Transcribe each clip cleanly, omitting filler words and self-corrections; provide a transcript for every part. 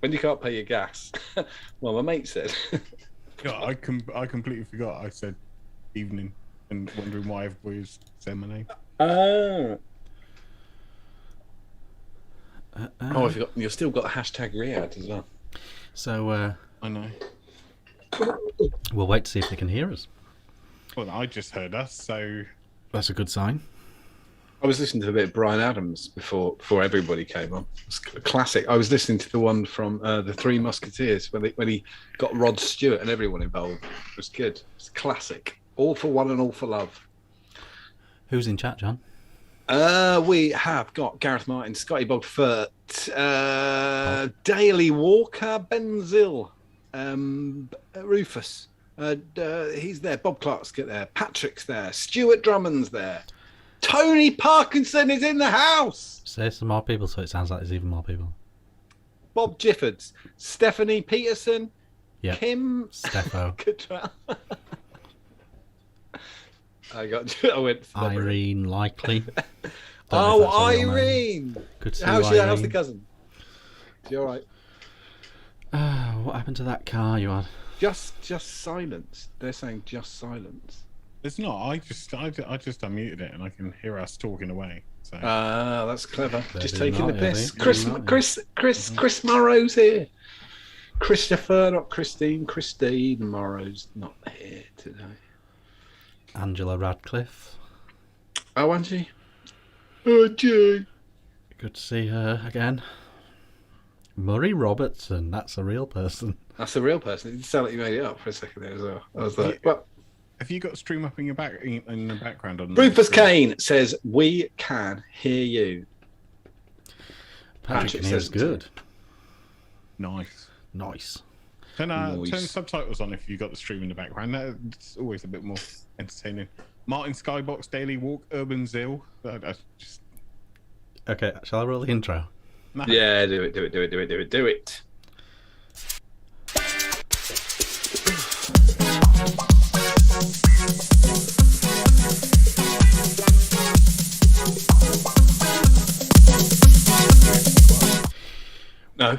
when you can't pay your gas. Well, my mate said. Yeah, I completely forgot. I said evening and wondering why everybody was saying my name. Oh. I forgot. You've still got hashtag RIAD as well. So I know. We'll wait to see if they can hear us. Well, I just heard us, so That's a good sign. I was listening to a bit of Bryan Adams before everybody came on. It's a classic. I was listening to the one from the Three Musketeers when he got Rod Stewart and everyone involved. It was good. It's a classic. All for one and all for love. Who's in chat, John? We have got Gareth Martin, Scotty Bogfurt, Daly Walker, Benzil, Rufus. He's there. Bob Clark's there. Patrick's there. Stuart Drummond's there. Tony Parkinson is in the house. Say some more people so it sounds like there's even more people. Bob Giffords, Stephanie Peterson, Yep. Kim Steffo. Cottrell. I went Irene Likely. Don't know if Oh, that's a real name. Irene. Good to see How's you, how's the Irene. cousin? Is she all right? What happened to that car you had? Just silence. They're saying just silence. it's not. I just unmuted it and I can hear us talking away. So That's clever. They Just do taking not, the piss. yeah, they do not, Chris Morrow's here. Christopher, not Christine. Christine Morrow's not here today. Angela Radcliffe. Oh, Angie. Oh, Jay. Good to see her again. Murray Robertson. That's a real person. That's a real person. It did sound like you made it up for a second there as well. I was like, well. have you got stream up in your in the background on Rufus Kane says, we can hear you. Patrick says is good. Nice. Nice. Turn Nice. subtitles on if you got the stream in the background. It's always a bit more entertaining. Martin Skybox, Daily Walk, Urban Zill. I just Okay, shall I roll the intro? nah. Yeah, do it. No.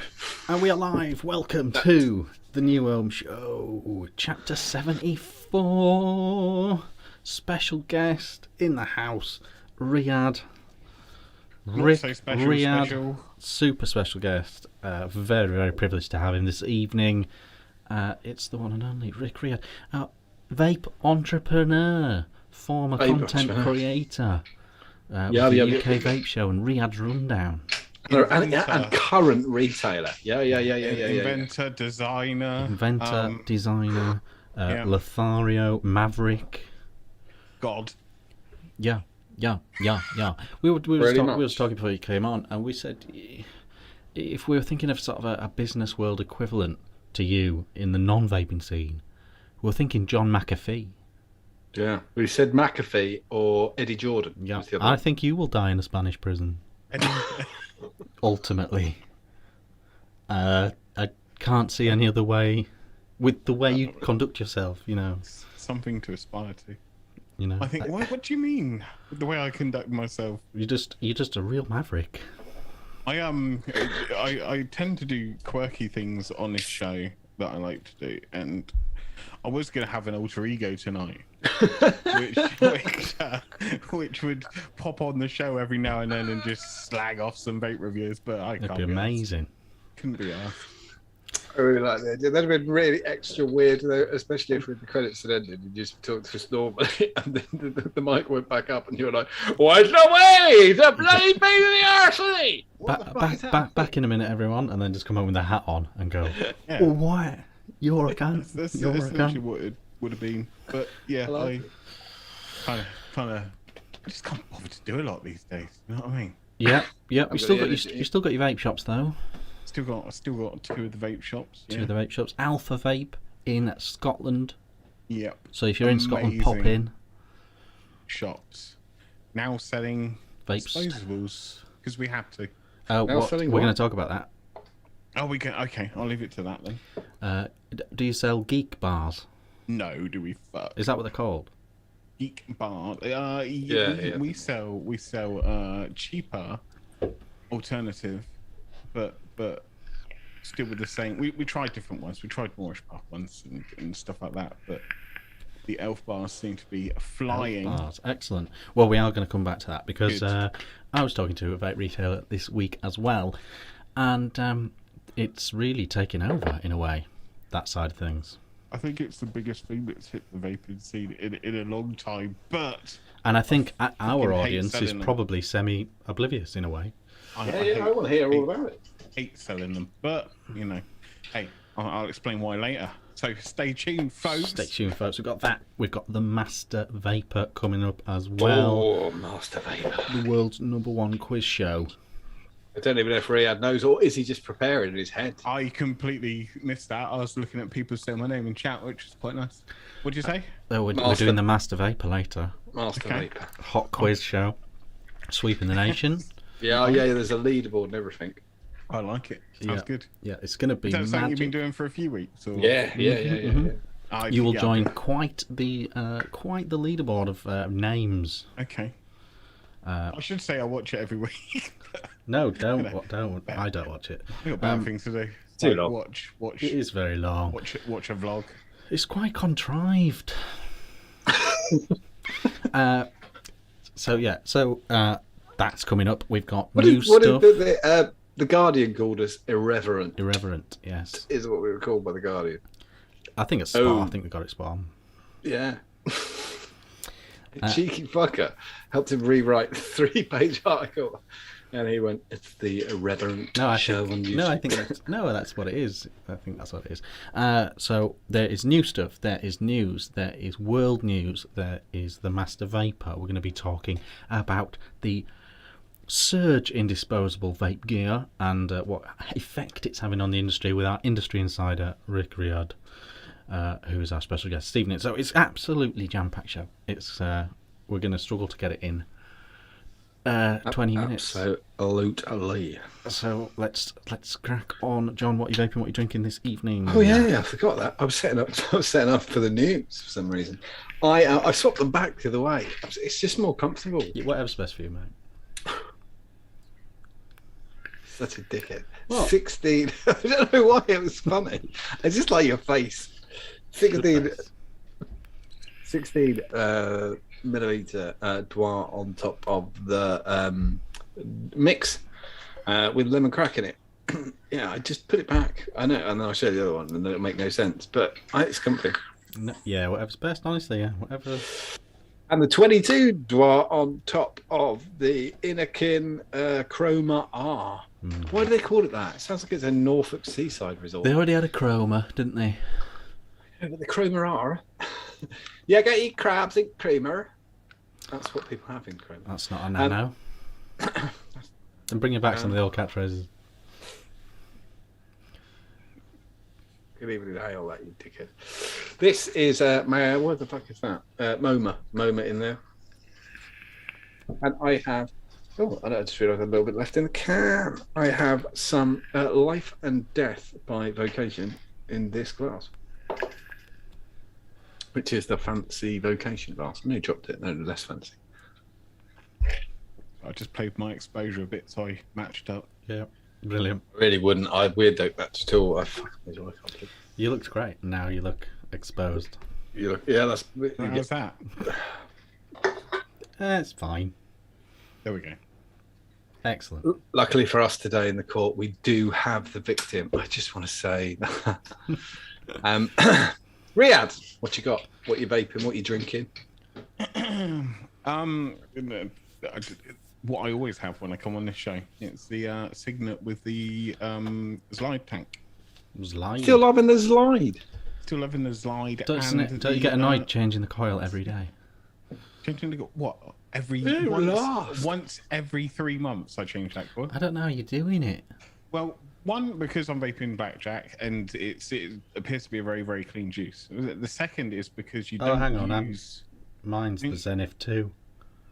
And we are live. Welcome to the new Ohm Show, chapter 74. Special guest in the house, RIAD. Not so special, RIAD, special. super special guest. Very, very privileged to have him this evening. It's the one and only Rick RIAD, vape entrepreneur, former Vape content entrepreneur. creator, with Yeah, the yeah, UK yeah. Vape Show and RIAD Rundown. And current retailer. Yeah. Inventor, designer, Inventor, designer, yeah. Lothario, Maverick. God. Yeah. We were Pretty talking before you came on, and we said if we were thinking of sort of a business world equivalent to you in the non-vaping scene, we were thinking John McAfee. Yeah. We said McAfee or Eddie Jordan. Yeah, was the other I one. think you will die in a Spanish prison. Ultimately, I can't see any other way. With the way you conduct yourself, Something to aspire to. I I think. What do you mean? With the way I conduct myself, you're just a real maverick. I tend to do quirky things on this show that I like to do, and I was going to have an alter ego tonight, which would pop on the show every now and then and just slag off some vape reviews, but I It'd can't. be be arsed. amazing. Couldn't be asked. I really like that. That'd have been really extra weird, though, especially if the credits had ended and you just talked to us normally, and then the mic went back up, and you were like, "What's the way? The bloody pain in the arse!" Back in a minute, everyone, and then just come home with a hat on and go, Yeah. "Oh, what? You're a gun. That's You're a essentially gun." what it would have been. But yeah, I like I kind of just can't bother to do a lot these days. You know what I mean? Yeah. You got still the got you energy. still got your vape shops though. Still got two of the vape shops. Two of the vape shops. Alpha Vape in Scotland. Yep. So if you're in Scotland, pop Amazing. in. Shops now selling Vapes. disposables because we have to. Now We're selling going to what? talk about that. Oh, we can. Okay, I'll leave it to that then. Do you sell geek bars? No, do we? Is that what they're called? Geek bar. Yeah. We sell cheaper alternative, but still with the same. We tried different ones. We tried Moorish Puff ones and stuff like that, but the elf bars seem to be flying. Elf bars, excellent. Well, we are going to come back to that because Good. I was talking to a vape retailer this week as well, and it's really taken over in a way, that side of things. I think it's the biggest thing that's hit the vaping scene in a long time, but... And I think our hate audience is selling them. probably semi-oblivious in a way. I want to hear all about it. hate selling them, but, you know, hey, I'll explain why later. So stay tuned, folks. Stay tuned, folks. We've got that. We've got the Master Vapor coming up as well. Oh, Master Vapor. The world's #1 quiz show. I don't even know if RIAD knows, or is he just preparing in his head? I completely missed that. I was looking at people saying my name in chat, which is quite nice. What'd you say? We're doing the Master Vapor later. Master Okay. Vapor. Hot quiz show. Sweeping the nation. Yeah, there's a leaderboard and everything. I like it. Sounds good. Yeah, it's going to be Is that something you've been magic. doing for a few weeks? Or? Yeah. You will join quite the leaderboard of names. Okay. I should say I watch it every week. No, don't. I don't watch it. I got bad things to do. Too long. Watch. It is very long. Watch a vlog. It's quite contrived. So that's coming up. We've got new What stuff. did the Guardian called us irreverent? Irreverent, yes. Is what we were called by the Guardian. I think it's spot. Oh. I think we got it spot on. Yeah. Cheeky fucker helped him rewrite a 3-page article, and he went, "It's the irreverent show on YouTube." That's what it is. I think that's what it is. So there is new stuff. There is news. There is world news. There is the Master Vapor. We're going to be talking about the surge in disposable vape gear and what effect it's having on the industry with our industry insider Rick Riad, who is our special guest, Stephen. So it's absolutely jam-packed show. It's we're going to struggle to get it in 20 minutes. Absolutely. So let's crack on. John, what are you vaping? What are you drinking this evening? Oh yeah, I forgot that. I was setting up for the news for some reason. I swapped them back the other way. It's just more comfortable. Yeah, whatever's best for you, mate. Such a dickhead. What? 16. I don't know why it was funny. It's just like your face. 16 millimeter Dwa on top of the mix with lemon crack in it. Yeah, I just put it back. I know, and then I'll show you the other one, and then it'll make no sense. But it's comfy. No, yeah, whatever's best, honestly. Yeah, whatever. And the 22 Dwa on top of the Inakin Chroma R. Why do they call it that? It sounds like it's a Norfolk seaside resort. They already had a chroma, didn't they? Yeah, but the Chroma R. Yeah, go eat crabs and creamer. That's what people have in Chroma. That's not a nano. And bringing back some of the old catchphrases. Could even inhale that, you dickhead. This is what the fuck is that? MoMA in there. And I have. Oh, I just realised a little bit left in the can. I have some Life and Death by Vocation in this glass, which is the fancy Vocation glass. I dropped it. No, less fancy. I just played my exposure a bit, so I matched up. Yeah, brilliant. I really wouldn't. I weird that at all. I fucking enjoy it. You looked great. Now you look exposed. You look, yeah, that's. How's that? It's fine. There we go. Excellent. Luckily for us today in the court, we do have the victim. I just want to say, Riyadh, what you got? What you vaping? What you drinking? What I always have when I come on this show, it's the Signet with the slide tank. Slide. Still loving the slide. Still loving the slide. Don't you get annoyed changing the coil every day? Changing the what? Once every 3 months, I change that coil. I don't know how you're doing it. Well, one, because I'm vaping Blackjack, and it appears to be a very, very clean juice. The second is because you don't Mine's the Zenith 2.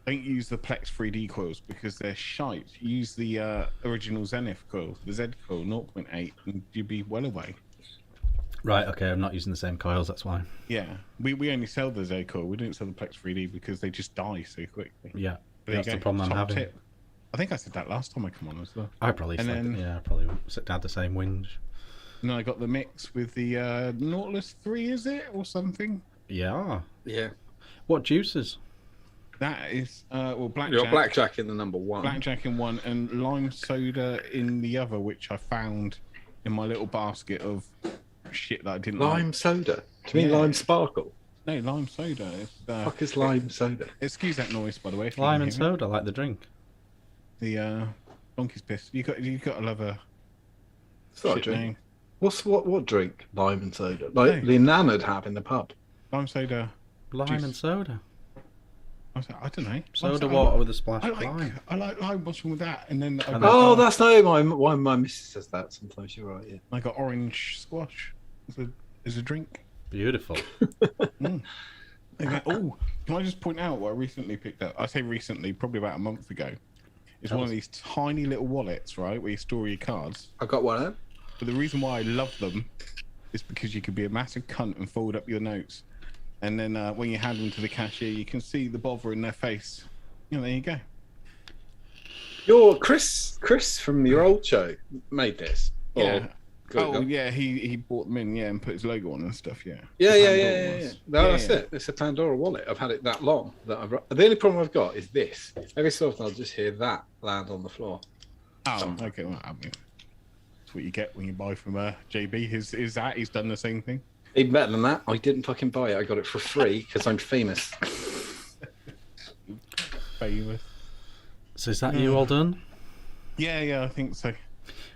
Don't use the Plex 3D coils because they're shite. Use the original Zenith coil, the Z coil 0.8, and you'd be well away. Right, okay, I'm not using the same coils, that's why. Yeah, we only sell the Z coil. We don't sell the Plex 3D because they just die so quickly. Yeah, But that's the problem I'm having. Tip. I think I said that last time I come on as well. I probably had the same whinge. And then I got the mix with the Nautilus 3, is it, or something? Yeah. Yeah. What juices? That is well, blackjack. You're blackjack in the number one. Blackjack in one, and lime soda in the other, which I found in my little basket of shit that I didn't Lime like. soda. Do you mean lime sparkle? No, lime soda. It's, Fuck is lime soda? excuse that noise, by the way. if you Lime can and hear it. soda, like the drink. The donkey's piss. You got to love a It's not a shit drink. name. What drink? Lime and soda. Like No. the Nan would have in the pub. Lime soda. Lime Juice. and soda. I don't know. Soda Lime water with a splash I of lime. like lime. What's wrong with that? And then I And got, Oh, that's no why my missus says that sometimes. You're right, yeah. I got orange squash as a drink. Beautiful. Oh, can I just point out what I recently picked up? I say recently, probably about a month ago. It's one of these tiny little wallets, right, where you store your cards. I got one out. But the reason why I love them is because you could be a massive cunt and fold up your notes. And then when you hand them to the cashier, you can see the bother in their face. You know, there you go. Your Chris from your old show made this. Yeah. Good, Oh, no? yeah, he bought them in, yeah, and put his logo on and stuff, yeah. Yeah. Pandora ones. No, Yeah, that's yeah. it. It's a Pandora wallet. I've had it that long. The only problem I've got is this. Every so often I'll just hear that land on the floor. Oh, okay, well, I mean, that's what you get when you buy from JB. He's done the same thing. Even better than that, I didn't fucking buy it. I got it for free because I'm famous. Famous. So is that you all done? Yeah, I think so.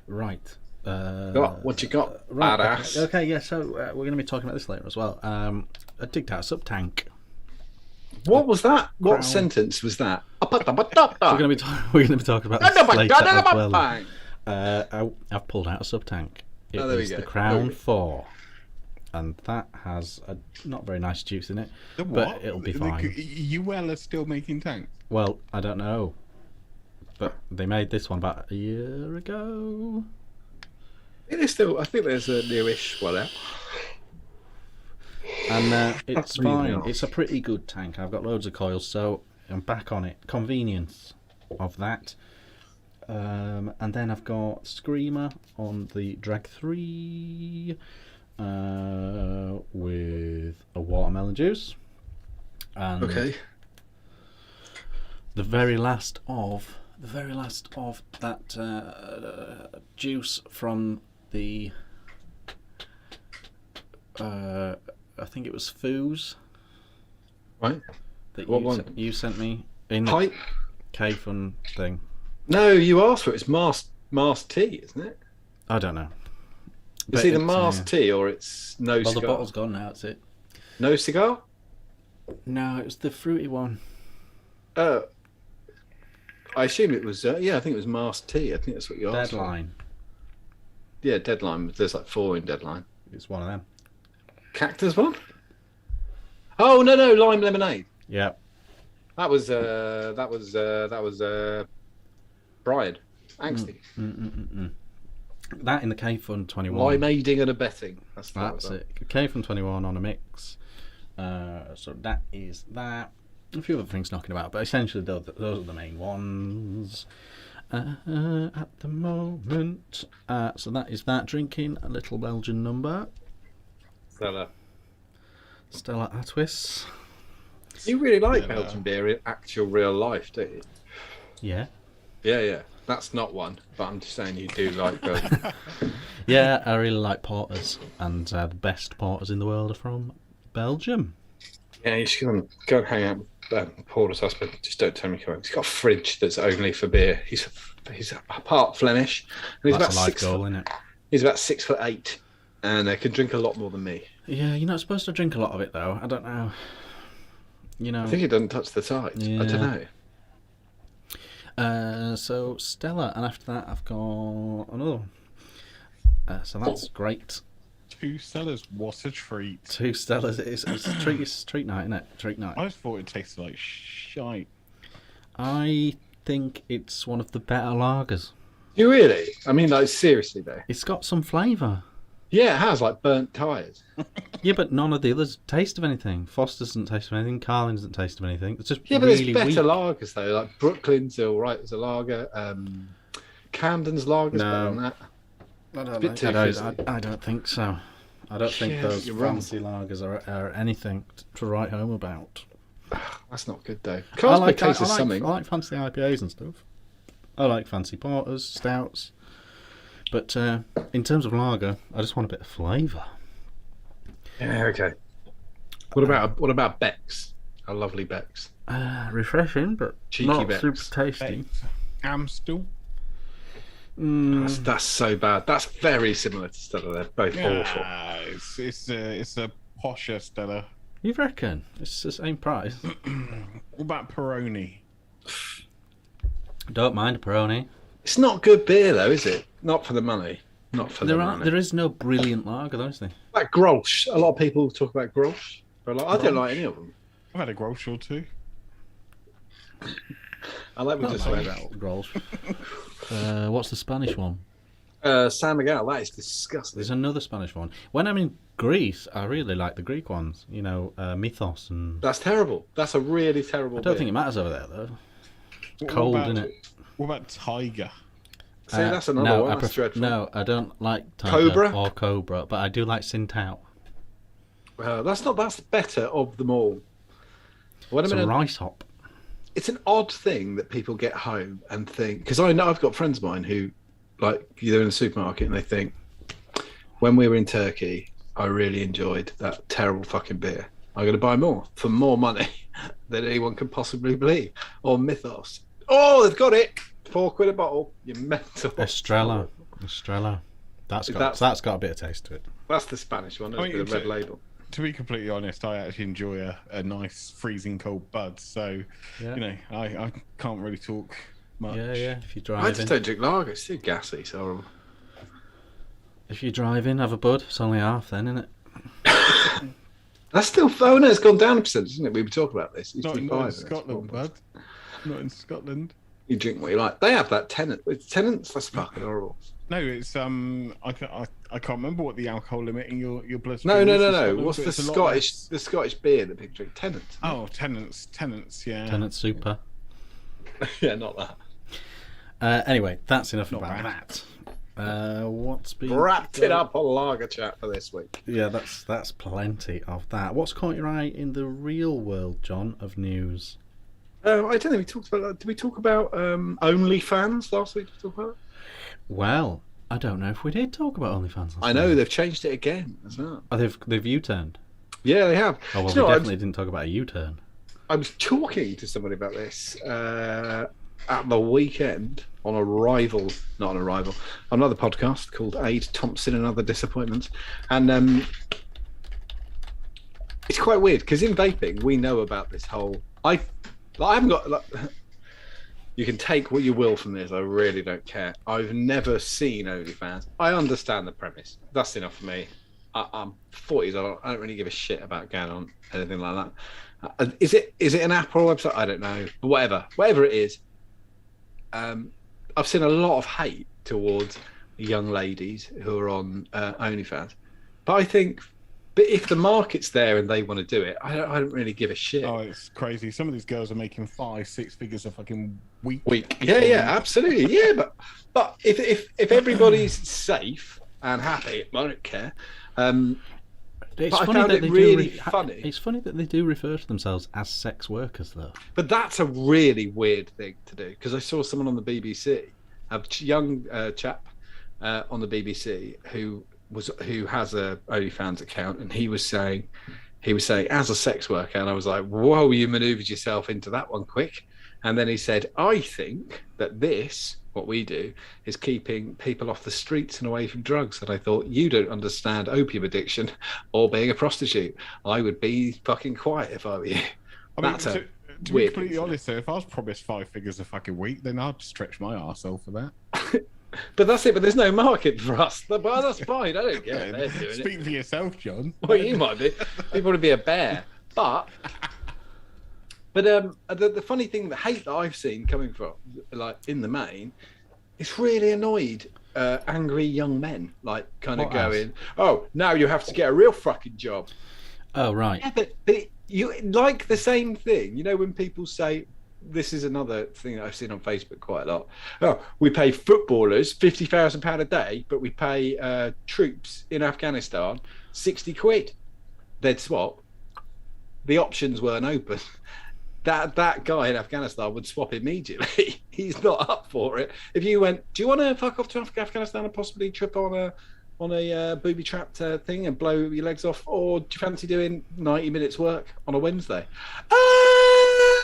Right. What you got? Right. Badass. Okay, yeah, so we're going to be talking about this later as well. I digged out a sub-tank. What was that? What Crown. sentence was that? We're going to be talking about this later as well. I've pulled out a sub-tank. It Oh, there we is go. the Crown 4. And that has a not very nice juice in it. The But what? it'll be fine. UL are still making tanks. Well, I don't know. But they made this one about a year ago. I think there's a newish one out. And it's Really fine. nice. It's a pretty good tank. I've got loads of coils, so I'm back on it. Convenience of that. And then I've got Screamer on the Drag 3 with a watermelon juice. And Okay. the very last of that juice from the I think it was Foos Right. that What you, one? you sent me in the Pipe? K-Fun thing. No, you asked for it. It's Mars tea, isn't it? I don't know. It's either Mars tea or it's no Well, cigar. the bottle's gone now. That's it. No cigar? No, it was the fruity one. I assume it was. I think it was Mars tea. I think that's what you asked for. Deadline. Yeah, Deadline. There's like 4 in Deadline. It's one of them. Cactus one? Oh no, lime lemonade. Yeah. That was Brian Angsty. That in the K-Fun 21. Lime aiding and abetting. That's it. K-Fun 21 on a mix. So that is that. A few other things knocking about, but essentially those are the main ones at the moment. So that is that. Drinking a little Belgian number. Stella Artois. You really like Belgian beer in actual real life, don't you? Yeah. Yeah. That's not one, but I'm just saying you do like Belgian. Yeah, I really like porters, and the best porters in the world are from Belgium. Yeah, you should go and hang out with Paul's husband. Just don't tell me come on. He's got a fridge that's only for beer. He's a part Flemish. And he's That's a about life 6 goal, foot, isn't it? He's about 6'8", and can drink a lot more than me. Yeah, you're not supposed to drink a lot of it though. I don't know. You know. I think he doesn't touch the sides. Yeah. I don't know. So Stella, and after that I've got another one. So that's great. 2 Stellas, what a treat. 2 Stellas. It's treat night, isn't it? Treat night. I just thought it tasted like shite. I think it's one of the better lagers. You really? I mean, like seriously though. It's got some flavour. Yeah, it has like burnt tyres. Yeah, but none of the others taste of anything. Foster's doesn't taste of anything. Carlin doesn't taste of anything. It's just Yeah, but really there's better weak. lagers though. Like Brooklyn's all right as a lager. Camden's lager's better than that. I don't Bit know. too I fizzy. don't think so. I don't think Yeah, those you're wrong. fancy lagers are anything to write home about. That's not good though. I Carlsberg like tastes of something. I like fancy IPAs and stuff. I like fancy porters, stouts. But in terms of lager, I just want a bit of flavour. Yeah, okay. What about Beck's? A lovely Beck's. Refreshing, but Cheeky not Becks. super tasty. Amstel. That's so bad. That's very similar to Stella. They're both awful. It's a posher Stella. You reckon? It's the same price. What about Peroni? Don't mind a Peroni. It's not good beer though, is it? Not for the money. Not for the money. There is no brilliant lager, though, is there? Like Grolsch. A lot of people talk about Grolsch. But I don't like any of them. I've had a Grolsch or two. I like we Not just mind read out. Grolsch. What's the Spanish one? San Miguel. That is disgusting. There's another Spanish one. When I'm in Greece, I really like the Greek ones. You know, Mythos and... That's terrible. That's a really terrible I don't beer. think it matters over there, though. What Cold, about- isn't it? What about Tiger? See, that's another one. That's dreadful. No, I don't like Tiger Cobra? or Cobra, but I do like Sintao. That's better of them all. It's a rice hop. It's an odd thing that people get home and think, because I know I've got friends of mine who, like, they're in the supermarket and they think, when we were in Turkey, I really enjoyed that terrible fucking beer. I'm going to buy more for more money than anyone can possibly believe. Or Mythos. Oh, they've got it. £4 a bottle. You're mental. Estrella. That's got a bit of taste to it. That's the Spanish one. With the red label. To be completely honest, I actually enjoy a nice freezing cold bud. So, Yeah. you know, I can't really talk much. Yeah. If you're I driving, just don't drink lager. It's too gassy. It's horrible. have a bud. It's only half then, isn't it? That's still... Oh, no, it's gone down a percentage, isn't it? We were talking about this. It's Not in 5, Scotland, bud. Not in Scotland. You drink what you like. They have that Tennant. It's Tennant's. That's fucking horrible. No, it's I can't remember what the alcohol limit in your bloodstream No. is in Scotland, What's but the it's a lot Scottish less. the Scottish beer that people drink? Tennant. Oh, Tennant's, yeah. Tennant Super. Yeah, not that. Anyway, that's enough Not about bad. that. What's been Wrapped it up on lager chat for this week. Yeah, that's plenty of that. What's caught your eye in the real world, John, of news? I don't think we talked about that. Did we talk about OnlyFans last week? Did we talk about it? Well, I don't know if we did talk about OnlyFans. I know they've changed it again as well. Oh, they've U-turned. Yeah, they have. Oh well, Do you know we what? definitely didn't talk about a U-turn. I was talking to somebody about this at the weekend on another podcast called Aid Thompson and Other Disappointments, and it's quite weird because in vaping we know about this whole. I haven't got. You can take what you will from this. I really don't care. I've never seen OnlyFans. I understand the premise. That's enough for me. I'm 40s. I don't really give a shit about going on anything like that. Is it an app or a website? I don't know. But whatever it is, I've seen a lot of hate towards young ladies who are on OnlyFans. But I think, if the market's there and they want to do it, I don't really give a shit. Oh, it's crazy. Some of these girls are making 5-6 figures a fucking week. Yeah, absolutely. Yeah, but if everybody's safe and happy, I don't care. It's But I funny found that it they really do funny. It's funny that they do refer to themselves as sex workers, though. But that's a really weird thing to do because I saw someone on the BBC, a young chap on the BBC who has a OnlyFans account, and he was saying as a sex worker, and I was like, whoa, you manoeuvred yourself into that one quick. And then he said, I think that what we do is keeping people off the streets and away from drugs. And I thought, you don't understand opium addiction or being a prostitute. I would be fucking quiet if I were you. I mean, That's to be weird completely thing. honest, though, if I was promised 5 figures a fucking week, then I'd stretch my arsehole for that. But that's it. But there's no market for us. But that's fine. I don't care. They're doing it. Speak for yourself, John. Well, you might be. You want to be a bear. But the funny thing, the hate that I've seen coming from, like, in the main, it's really annoyed angry young men, like, kind of What going, oh, now you have to get a real fucking job. Oh right. Yeah, but you like the same thing, you know, when people say, this is another thing that I've seen on Facebook quite a lot. Oh, we pay footballers £50,000 a day, but we pay troops in Afghanistan 60 quid. They'd swap. The options weren't open. That guy in Afghanistan would swap immediately. He's not up for it. If you went, do you want to fuck off to Afghanistan and possibly trip on a booby trapped thing and blow your legs off, or do you fancy doing 90 minutes work on a Wednesday? I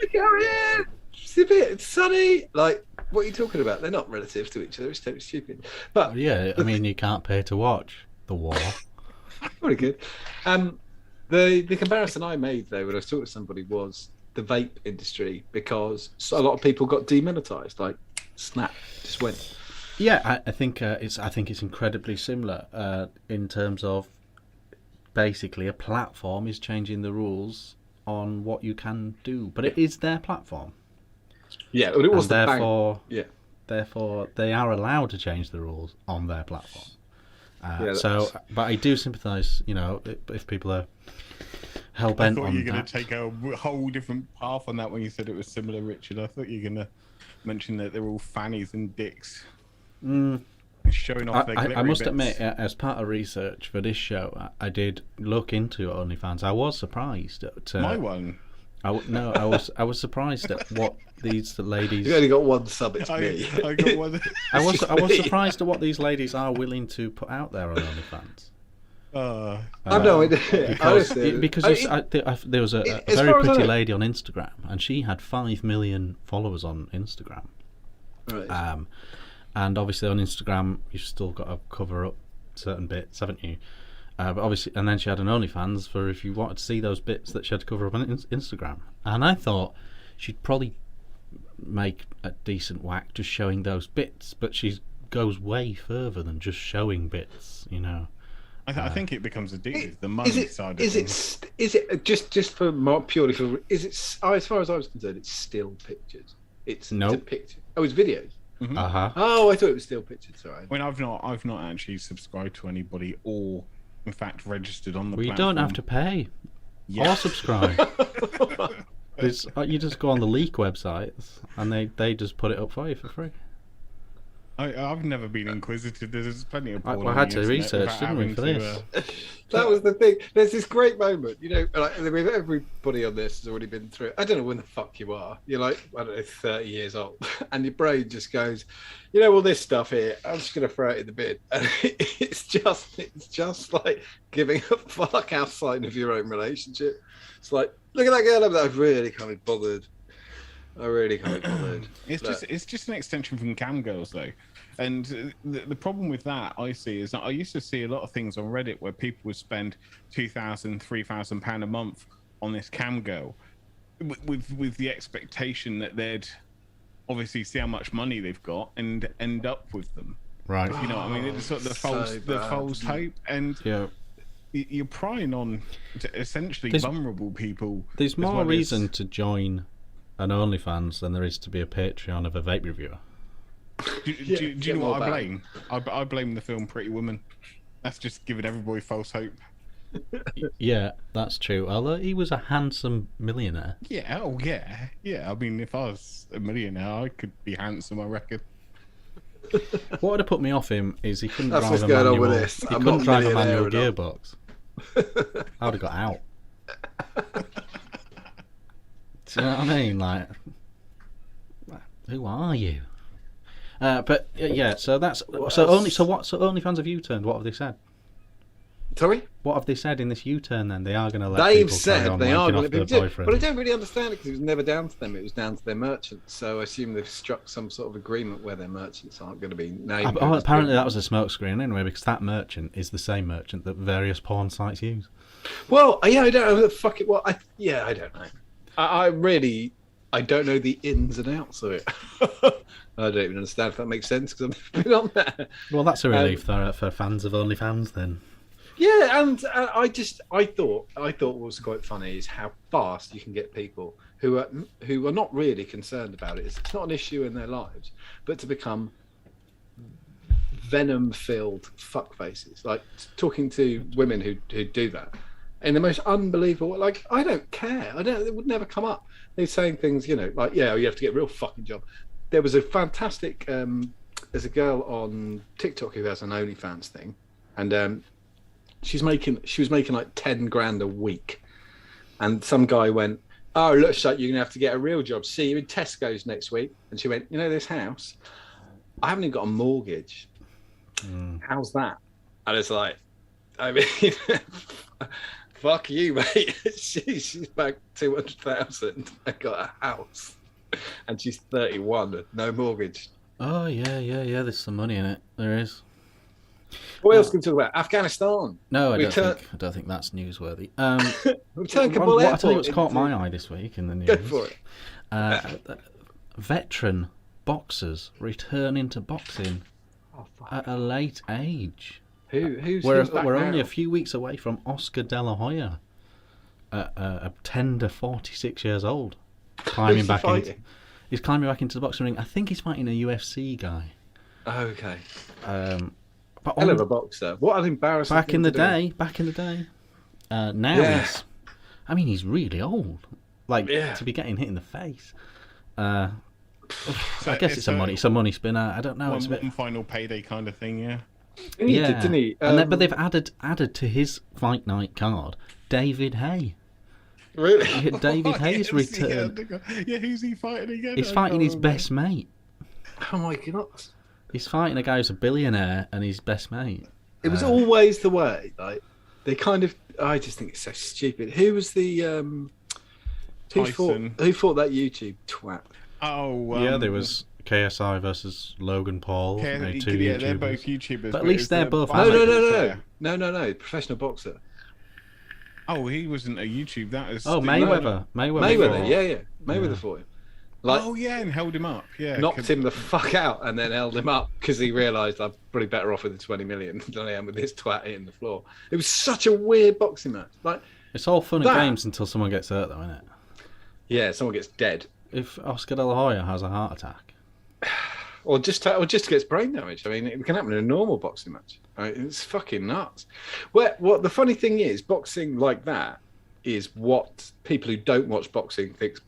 like it. It's a bit sunny. Like, what are you talking about? They're not relative to each other. It's totally stupid. But yeah, I mean, you can't pay to watch the war. Very good. The comparison I made though when I was talking to somebody was the vape industry, because a lot of people got demonetized. Like, snap, just went. Yeah, I think it's incredibly similar in terms of basically a platform is changing the rules on what you can do, but it is their platform. Yeah, but it was and therefore they are allowed to change the rules on their platform. But I do sympathise. You know, if people are hell bent on that. I thought you were going to take a whole different path on that when you said it was similar, Richard. I thought you were going to mention that they're all fannies and dicks. Showing off their glittery I must bits. admit, as part of research for this show, I did look into OnlyFans. I was surprised at my one. I was surprised at what these ladies. You only got one sub. It's me. I got one. I was surprised at what these ladies are willing to put out there on OnlyFans. I've no idea. Because there was a very pretty lady on Instagram, and she had 5 million followers on Instagram. Right. And obviously on Instagram, you've still got to cover up certain bits, haven't you? But obviously, and then she had an OnlyFans for if you wanted to see those bits that she had to cover up on Instagram. And I thought she'd probably make a decent whack just showing those bits, but she goes way further than just showing bits, you know. I think it becomes addictive. The money side. Is it just for purely for? Is it as far as I was concerned? It's still pictures. It's picture. Oh, it's videos. Mm-hmm. Oh, I thought it was still pictures. Sorry. I mean, I've not actually subscribed to anybody or, in fact, registered on the platform. You don't have to pay or subscribe. You just go on the leak websites and they just put it up for you for free. I've never been inquisitive. There's plenty of porn. I had to research, didn't we, for this? That was the thing. There's this great moment, you know, like everybody on this has already been through it. I don't know when the fuck you are. You're like, I don't know, 30 years old, and your brain just goes, you know, all this stuff here, I'm just going to throw it in the bin. And it's just like giving a fuck outside of your own relationship. It's like, look at that girl over there. I really can't be bothered. It's just an extension from cam girls though, and the problem with that I see is that I used to see a lot of things on Reddit where people would spend £2,000, £3,000 a month on this cam girl, with the expectation that they'd obviously see how much money they've got and end up with them. Right. You know what I mean? It's sort of the false hope, and you're prying on essentially vulnerable people. There's more reason to join an OnlyFans than there is to be a Patreon of a vape reviewer. Do you know what I blame? I blame the film Pretty Woman. That's just giving everybody false hope. Yeah, that's true. Although he was a handsome millionaire. Yeah, yeah. I mean, if I was a millionaire, I could be handsome, I reckon. What would have put me off him is he couldn't That's drive what's a going manual. on with this. He couldn't drive a manual gearbox. I would have got out. Do you know what I mean? Like, who are you? But yeah, so that's so OnlyFans have U-turned. What have they said? Sorry? What have they said in this U-turn? Then they are going to let They've people said carry on they are wanking going off their boyfriend. but I don't really understand it because it was never down to them. It was down to their merchants. So I assume they've struck some sort of agreement where their merchants aren't going to be named. Apparently that was a smokescreen anyway, because that merchant is the same merchant that various porn sites use. Well, yeah, I don't know. Fuck it. Well, I don't know. I don't know the ins and outs of it. I don't even understand if that makes sense because I've never been on there. Well, that's a relief for fans of OnlyFans then. Yeah, and I thought what was quite funny is how fast you can get people who are not really concerned about it. It's not an issue in their lives, but to become venom-filled fuckfaces. Like talking to women who do that. in the most unbelievable. Like, I don't care. I don't. It would never come up. They're saying things, you know, like, yeah, you have to get a real fucking job. There was a fantastic. There's a girl on TikTok who has an OnlyFans thing, and she was making like 10 grand a week, and some guy went, "Oh, looks like you're gonna have to get a real job. See you in Tesco's next week." And she went, "You know this house? I haven't even got a mortgage. How's that?" And it's like, I mean, fuck you, mate. She's back 200,000 and got a house, and she's 31, no mortgage. Oh yeah. There's some money in it. There is. What else can we talk about? Afghanistan. No, I don't think that's newsworthy. Return Kabul I'll tell you Airport what's caught my eye this week in the news. Go for it. Veteran boxers returning to boxing at a late age. We're only a few weeks away from Oscar De La Hoya, a tender 46 years old, climbing back into. He's climbing back into the boxing ring. I think he's fighting a UFC guy. Okay. But Hell of a boxer. What an embarrassing back in the day. Now he's really old. To be getting hit in the face. I guess it's a money spinner. I don't know. It's a bit one final payday kind of thing, yeah. Didn't he? But they've added to his fight night card David Hay. Really? David Hay's returned. Yeah, who's he fighting again? He's fighting his best mate. Oh my god. He's fighting a guy who's a billionaire and his best mate. It was always the way. Like, they kind of. I just think it's so stupid. Who was the who fought that YouTube twat? Oh, yeah, there was KSI versus Logan Paul. They're both YouTubers. But at least they're both. No, professional boxer. Oh, he wasn't a YouTube. That was Mayweather. Yeah. Mayweather fought him. And held him up. Yeah, knocked him the fuck out and then held him up because he realised I'm probably better off with the 20 million than I am with this twat hitting the floor. It was such a weird boxing match. Like, it's all fun and games until someone gets hurt, though, isn't it? Yeah, someone gets dead. If Oscar De La Hoya has a heart attack, or just gets brain damage. I mean, it can happen in a normal boxing match. Right? It's fucking nuts. What the funny thing is, boxing like that is what people who don't watch boxing think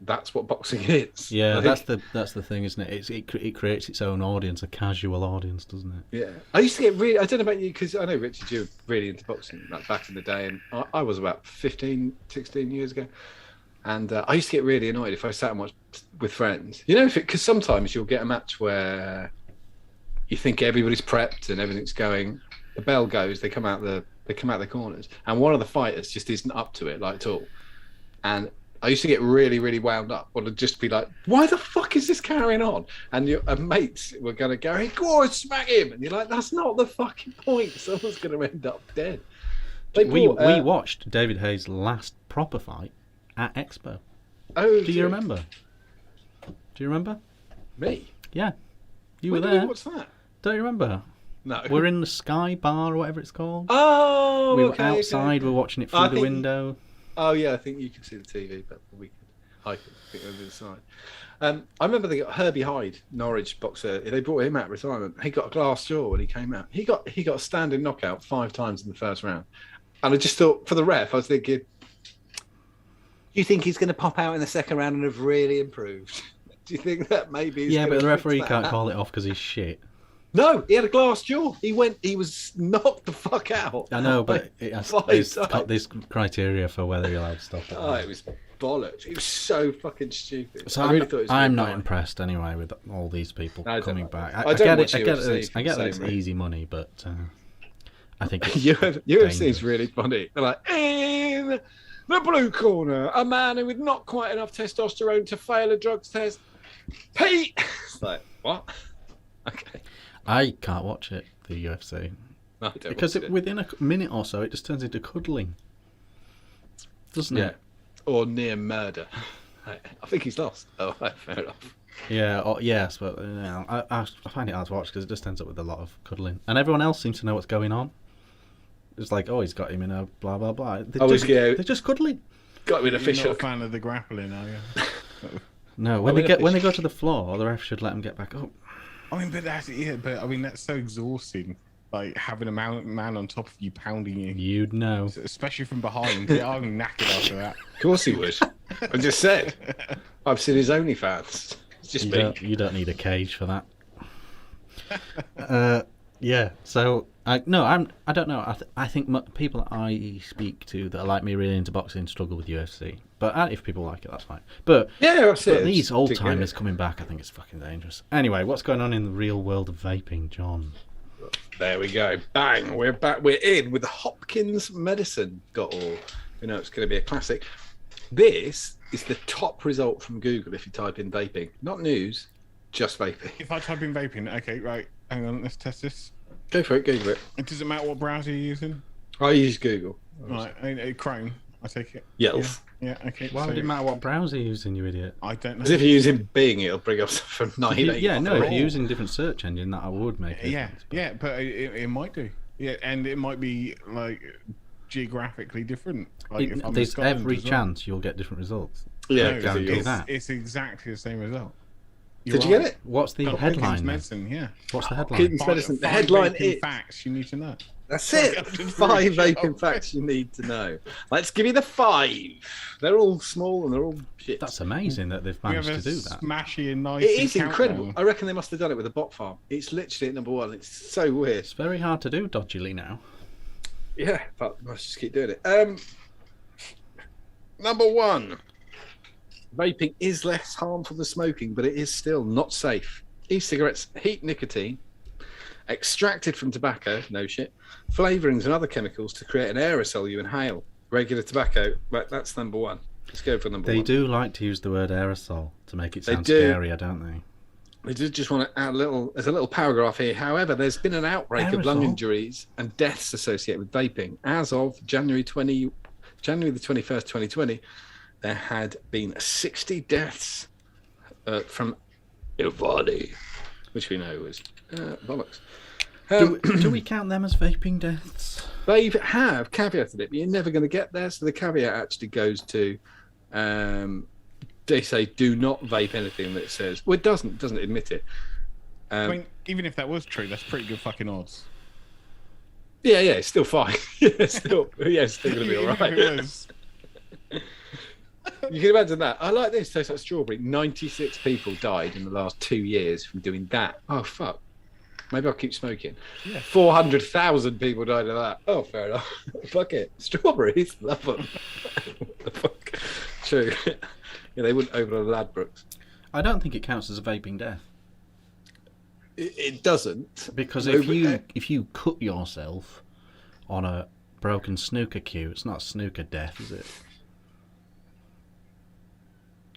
that's what boxing is. Yeah, that's the thing, isn't it? It creates its own audience, a casual audience, doesn't it? Yeah. I used to get really. I don't know about you, because I know Richard, you were really into boxing like back in the day, and I was about 15, 16 years ago. And I used to get really annoyed if I sat and watched with friends. You know, because sometimes you'll get a match where you think everybody's prepped and everything's going. The bell goes, they come out the corners, and one of the fighters just isn't up to it, like, at all. And I used to get really, really wound up, or to just be like, "Why the fuck is this carrying on?" And your mates were going to go, "Hey, go on, smack him!" And you're like, "That's not the fucking point. Someone's going to end up dead." We watched David Hay's last proper fight at Expo. Oh, do you remember? Do you remember? Me? Yeah, you were there. What's that? Don't you remember? No. We're in the Sky Bar or whatever it's called. Oh, we were outside. We're watching it through the window. Oh yeah, I think you can see the TV, but I can think over the side. I remember they got Herbie Hyde, Norwich boxer. They brought him out of retirement. He got a glass jaw when he came out. He got a standing knockout 5 times in the first round. And I just thought, for the ref, I was thinking, do you think he's going to pop out in the second round and have really improved? Do you think that maybe? Yeah, but the referee can't call it off because he's shit. No, he had a glass jaw. He was knocked the fuck out. I know, but there's criteria for whether you're allowed to stop it. Oh, it was bollocks. It was so fucking stupid. So I really thought it was I'm not impressed anyway with all these people coming back. I get it. I get that it's easy money, but I think UFC is really funny. They're like, in the blue corner, a man who with not quite enough testosterone to fail a drugs test. Pete. It's like, what? Okay. I can't watch it, the UFC. No, I don't because watch it. Within a minute or so, it just turns into cuddling. Doesn't it? Or near murder. I think he's lost. Oh, fair enough. Yeah, yes, but I find it hard to watch because it just ends up with a lot of cuddling. And everyone else seems to know what's going on. It's like, oh, he's got him in a blah, blah, blah. They're just cuddling. Got him in a fish hook. You're not a fan of the grappling, are you? No, when they go to the floor, the ref should let them get back up. I mean, but that's so exhausting. like having a man on top of you pounding you, You'd know. especially from behind. Yeah, I'm knackered after that. Of course he would. I just said. I've seen his OnlyFans. It's just me. You don't need a cage for that. Yeah. So I don't know. I think people I speak to that are like me, really into boxing, struggle with UFC. But if people like it, that's fine. But Yeah, that's it. these old timers coming back, I think it's fucking dangerous. Anyway, what's going on in the real world of vaping, John? There we go. Bang. We're back. We're in with the hopkinsmedicine.org. You know, it's going to be a classic. This is the top result from Google if you type in vaping. Not news, just vaping. If I type in vaping, okay, right, hang on, let's test this. Go for it. Google it. It doesn't matter what browser you're using. I use Google. Right, Chrome, I take it. Yes. Yeah, okay. Why would it matter what browser you're using, you idiot? I don't know. As if you're using Bing, it'll bring up from 98. Yeah, no, if you're using a different search engine, that would make it. Yeah, but it might do. Yeah, and it might be like geographically different. Like if I'm in There's Scotland every as well. chance you'll get different results. Yeah, No, because it's exactly the same result. Did you get it? What's the Hopkins headline? then? Medicine, yeah. What's the headline? Hopkins Medicine. The headline vaping is... facts you need to know. That's it. 5 vaping facts you need to know. Let's give you the 5. They're all small and they're all shit. That's amazing that they've We have managed a to do that. smashy and nice. It is countdown. incredible. I reckon they must have done it with a bot farm. It's literally at number 1. It's so weird. It's very hard to do dodgily now. Yeah, but let's just keep doing it. Number 1. Vaping is less harmful than smoking, but it is still not safe. E-cigarettes heat nicotine, extracted from tobacco, no shit, flavourings and other chemicals to create an aerosol you inhale. Regular tobacco, right, that's number 1. Let's go for number 1. They do like to use the word aerosol to make it sound do. scarier, don't they? I did just want to add there's a little paragraph here. However, there's been an outbreak of lung Aerosol? injuries and deaths associated with vaping. As of January the 21st, 2020, there had been 60 deaths from Ivani, which we know was bollocks. Do we count them as vaping deaths? They have caveated it, but you're never going to get there. So the caveat actually goes to, they say, do not vape anything that says. Well, it doesn't admit it. I mean, even if that was true, that's pretty good fucking odds. Yeah, it's still fine. It's still going to be all Even if right. it was. You can imagine that. I like this. Tastes like strawberry. 96 people died in the last 2 years from doing that. Oh, fuck. Maybe I'll keep smoking. Yeah. 400,000 people died of that. Oh, fair enough. Fuck it. Strawberries. Love them. What the fuck? True. Yeah, they wouldn't open on Ladbrokes. I don't think it counts as a vaping death. It doesn't. Because No, if you cut yourself on a broken snooker cue, it's not snooker death, is it?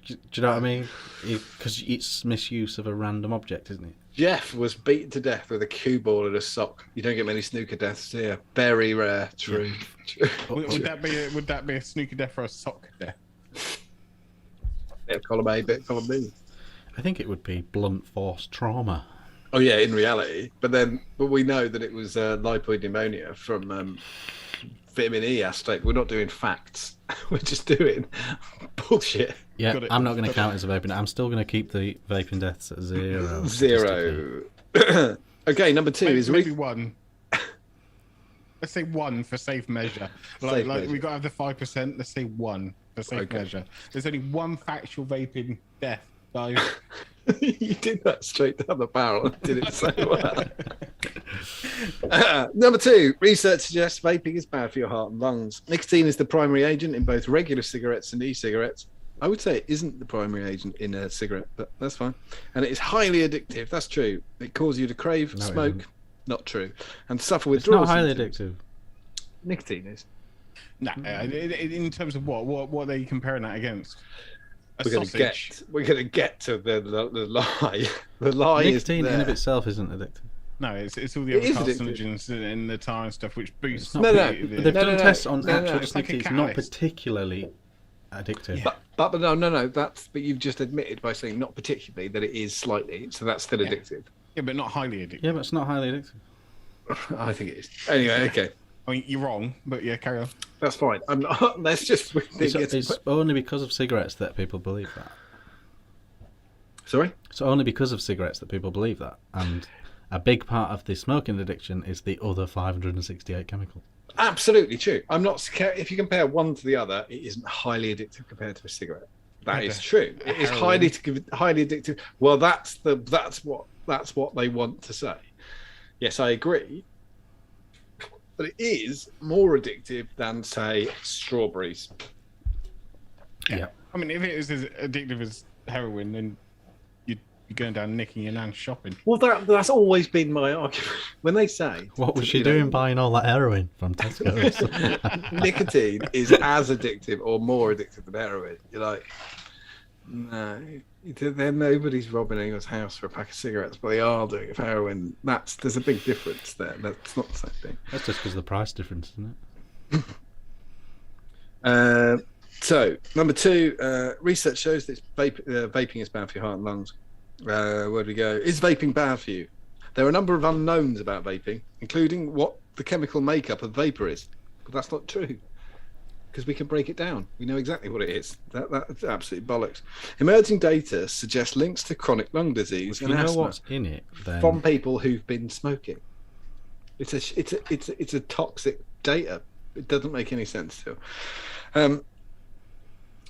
Do you know what I mean? Because it's misuse of a random object, isn't it? Jeff was beaten to death with a cue ball in a sock. You don't get many snooker deaths here. Very rare. True. Yeah. Would that be a snooker death or a sock death? Bit of column A, bit of column B. I think it would be blunt force trauma. Oh yeah, in reality. But we know that it was lipoid pneumonia from vitamin E aspect. We're not doing facts. We're just doing bullshit. Yeah, Got it. I'm not going to count it as a vaping. I'm still going to keep the vaping deaths at 0. 0. Okay, number 2 is maybe 1. Let's say 1 for safe measure. Like measure. we got to have the 5%. Let's say 1 for safe measure. There's only 1 factual vaping death, guys. You did that straight down the barrel and did it so well. Number 2, research suggests vaping is bad for your heart and lungs. Nicotine is the primary agent in both regular cigarettes and e-cigarettes. I would say it isn't the primary agent in a cigarette, but that's fine. And it is highly addictive. That's true. It causes you to crave, No, it smoke. isn't. Not true. And suffer It's withdrawal not highly symptoms. addictive. Nicotine is. Nah, in terms of what are they comparing that against? A We're going to get to the lie. The lie Nicotine is in there. of itself isn't addictive. No, it's all the It other is addictive. carcinogens and the tar and stuff which boosts. Not No, no, but they've done tests on actual It's like a nicotine. It's not catalyst. particularly addictive. Yeah. But no. But you've just admitted by saying not particularly that it is slightly. So that's still addictive. Yeah, but not highly addictive. Yeah, but it's not highly addictive. I think it is. Anyway, okay. I mean, you're wrong, but yeah, carry on. That's fine. I'm not. Let's just. It's only because of cigarettes that people believe that. Sorry. It's only because of cigarettes that people believe that, and a big part of the smoking addiction is the other 568 chemicals. Absolutely true. I'm not. If you compare one to the other, it isn't highly addictive compared to a cigarette. That is true. It is highly addictive. Well, that's what they want to say. Yes, I agree. But it is more addictive than, say, strawberries. Yeah. I mean, if it is as addictive as heroin, then you're going down nicking your nan's shopping. Well, that's always been my argument. When they say... What was she doing buying all that heroin from Tesco? Nicotine is as addictive or more addictive than heroin. You're like, no, then nobody's robbing anyone's house for a pack of cigarettes, but they are doing it for heroin. There's a big difference there. That's not the same thing. That's just because of the price difference, isn't it? So, number 2, research shows that vaping is bad for your heart and lungs. Where do we go? Is vaping bad for you? There are a number of unknowns about vaping, including what the chemical makeup of vapor is. But that's not true, because we can break it down. We know exactly what it is. That's absolutely bollocks. Emerging data suggests links to chronic lung disease and asthma what's in it then... from people who've been smoking. It's a toxic data. It doesn't make any sense to.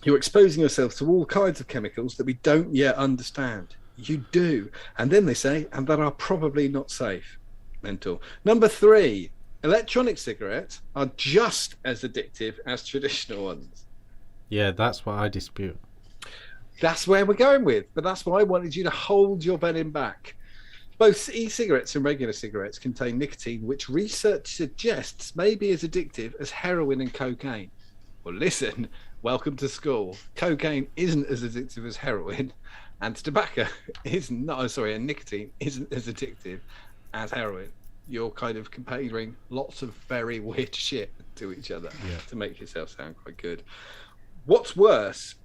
You're exposing yourself to all kinds of chemicals that we don't yet understand. You do. And then they say, and that are probably not safe. Mental. Number 3, electronic cigarettes are just as addictive as traditional ones. Yeah, that's what I dispute. That's where we're going with. But that's why I wanted you to hold your belly back. Both e-cigarettes and regular cigarettes contain nicotine, which research suggests may be as addictive as heroin and cocaine. Well, listen, welcome to school. Cocaine isn't as addictive as heroin, and tobacco and nicotine isn't as addictive as heroin. You're kind of comparing lots of very weird shit to each other to make yourself sound quite good. What's worse,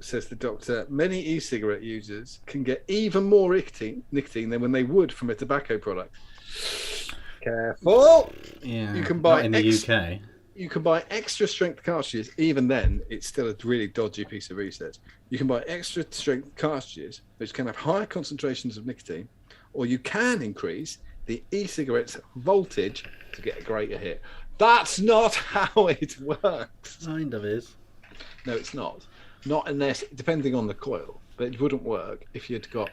says the doctor, many e-cigarette users can get even more nicotine than when they would from a tobacco product. Careful! Yeah, you can buy in the UK. You can buy extra strength cartridges. Even then, it's still a really dodgy piece of research. You can buy extra strength cartridges which can have higher concentrations of nicotine, or you can increase the e-cigarette's voltage to get a greater hit. That's not how it works. Kind of is. No, it's not. Not unless, depending on the coil, but it wouldn't work if you'd got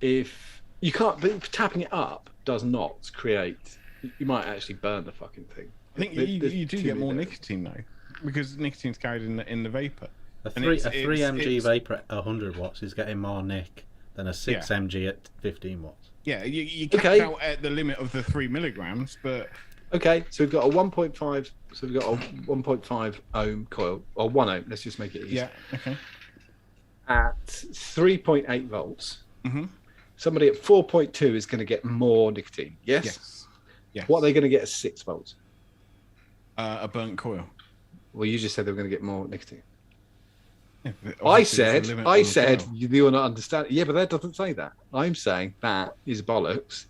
if you can't. But tapping it up does not create. You might actually burn the fucking thing. I think you do get more nicotine though, because nicotine's carried in the vapor. A 3 mg vapor at 100 watts is getting more nick than a 6 mg at 15 watts. Yeah, you cap out at the limit of the 3 milligrams, but okay. So we've got a 1.5. So we've got a 1.5 ohm coil, or 1 ohm. Let's just make it easy. Yeah. Okay. At 3.8 volts, somebody at 4.2 is going to get more nicotine. Yes. What are they going to get at 6 volts? A burnt coil. Well, you just said they were going to get more nicotine. Yeah, I said you're not understanding. Yeah, but that doesn't say that. I'm saying that is bollocks.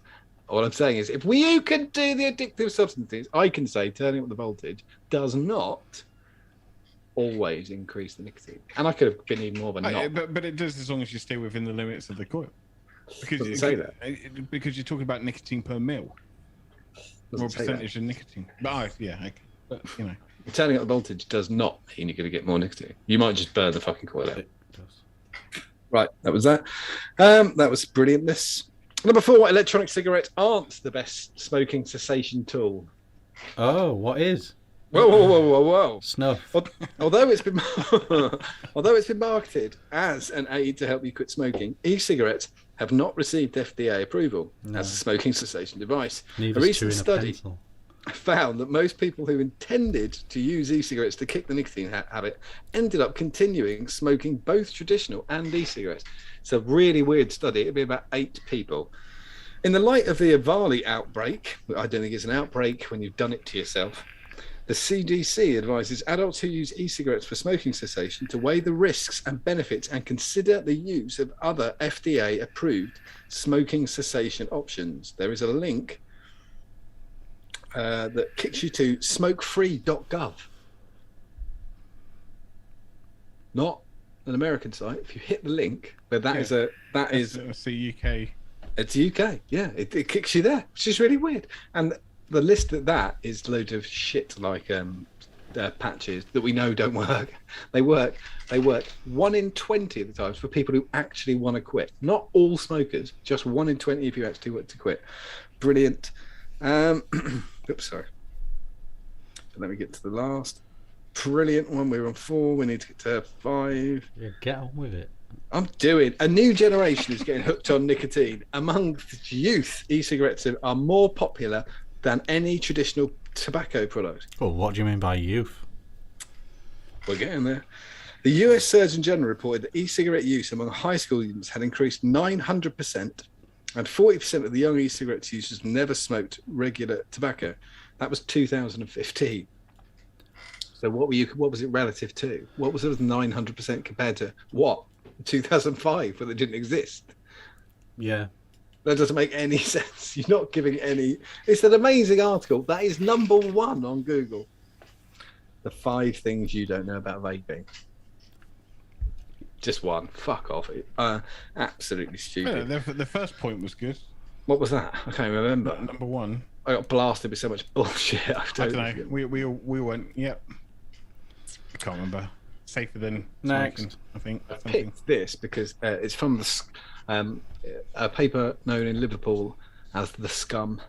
What I'm saying is, if you can do the addictive substances, I can say turning up the voltage does not always increase the nicotine. And I could have been even more of a knob. But it does as long as you stay within the limits of the coil. Because doesn't say that. Because you're talking about nicotine per mil. Or percentage of nicotine. But But you know, turning up the voltage does not mean you're going to get more nicotine. You might just burn the fucking coil out. It does. Right, that was that. That was brilliantness. Number 4, electronic cigarettes aren't the best smoking cessation tool. Oh, what is? Whoa. Snuff. Although it's been marketed as an aid to help you quit smoking, e-cigarettes have not received FDA approval as a smoking cessation device. Neither a recent study found that most people who intended to use e-cigarettes to kick the nicotine habit ended up continuing smoking both traditional and e-cigarettes. It's a really weird study. It'd be about 8 people. In the light of the Avali outbreak, I don't think it's an outbreak when you've done it to yourself, the CDC advises adults who use e-cigarettes for smoking cessation to weigh the risks and benefits and consider the use of other FDA-approved smoking cessation options. There is a link that kicks you to smokefree.gov. Not an American site. If you hit the link, but that's the UK. It's UK. Yeah, it kicks you there, which is really weird. And the list of that is loads of shit like patches that we know don't work. They work 1 in 20 of the times for people who actually want to quit. Not all smokers, just 1 in 20 if you actually want to quit. Brilliant. Oops, sorry. So let me get to the last. Brilliant one. We're on 4. We need to get to 5. Yeah, get on with it. I'm doing. A new generation is getting hooked on nicotine. Among youth, e-cigarettes are more popular than any traditional tobacco product. Well, what do you mean by youth? We're getting there. The US Surgeon General reported that e-cigarette use among high school students had increased 900%, and 40% of the young e-cigarette users never smoked regular tobacco. That was 2015. So what was it relative to? What was it 900% compared to what? 2005, when it didn't exist? Yeah. That doesn't make any sense. You're not giving any. It's an amazing article. That is number 1 on Google. The 5 things you don't know about vaping. Just one. Fuck off. Absolutely stupid. Yeah, the first point was good. What was that? I can't remember. Number 1. I got blasted with so much bullshit. I don't know. We went. Yep. I can't remember. Safer than Next. smoking, I think. I picked this because it's from a paper known in Liverpool as The Scum.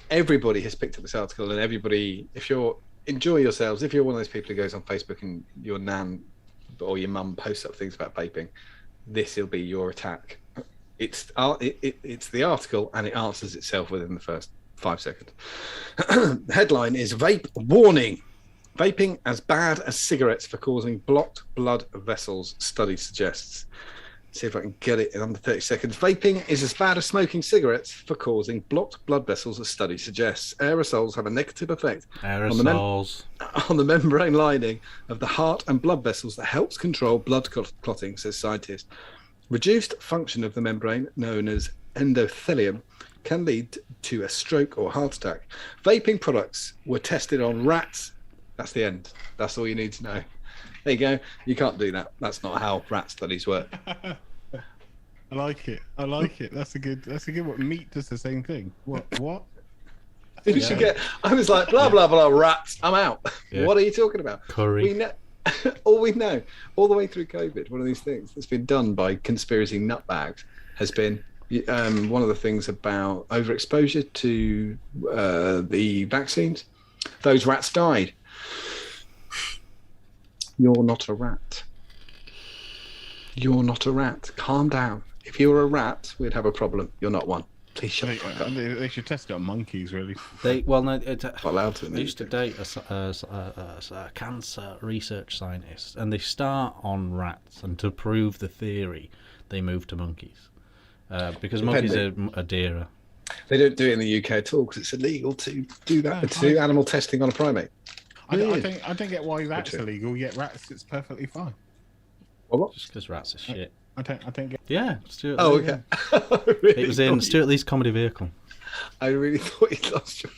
Everybody has picked up this article, and everybody, if you're enjoy yourselves, if you're one of those people who goes on Facebook and your nan or your mum posts up things about vaping, this will be your attack. It's the article, and it answers itself within the first 5 seconds. The headline is Vape Warning. Vaping as bad as cigarettes for causing blocked blood vessels, study suggests. See if I can get it in under 30 seconds. Vaping is as bad as smoking cigarettes for causing blocked blood vessels, a study suggests. Aerosols have a negative effect on the membrane lining of the heart and blood vessels that helps control blood clotting, says scientists. Reduced function of the membrane, known as endothelium, can lead to a stroke or heart attack. Vaping products were tested on rats. That's the end. That's all you need to know. There you go. You can't do that. That's not how rat studies work. I like it. That's a good one. Meat does the same thing. What? You should get. I was like, blah blah blah. Rats. I'm out. Yeah. What are you talking about? Curry. All we know, all the way through COVID, one of these things that's been done by conspiracy nutbags has been one of the things about overexposure to the vaccines. Those rats died. You're not a rat. You're not a rat. Calm down. If you were a rat, we'd have a problem. You're not one. Please shut up. They should test it on monkeys, really. Not allowed to. They used to date a cancer research scientist, and they start on rats, and to prove the theory, they move to monkeys. Because monkeys are dearer. They don't do it in the UK at all because it's illegal to do that, to do animal testing on a primate. I don't get why that's illegal, yet rats, it's perfectly fine. What? Just because rats are shit. I don't get. Yeah, Stuart. Oh, okay. It was in Stuart Lee's comedy vehicle. I really thought you lost your.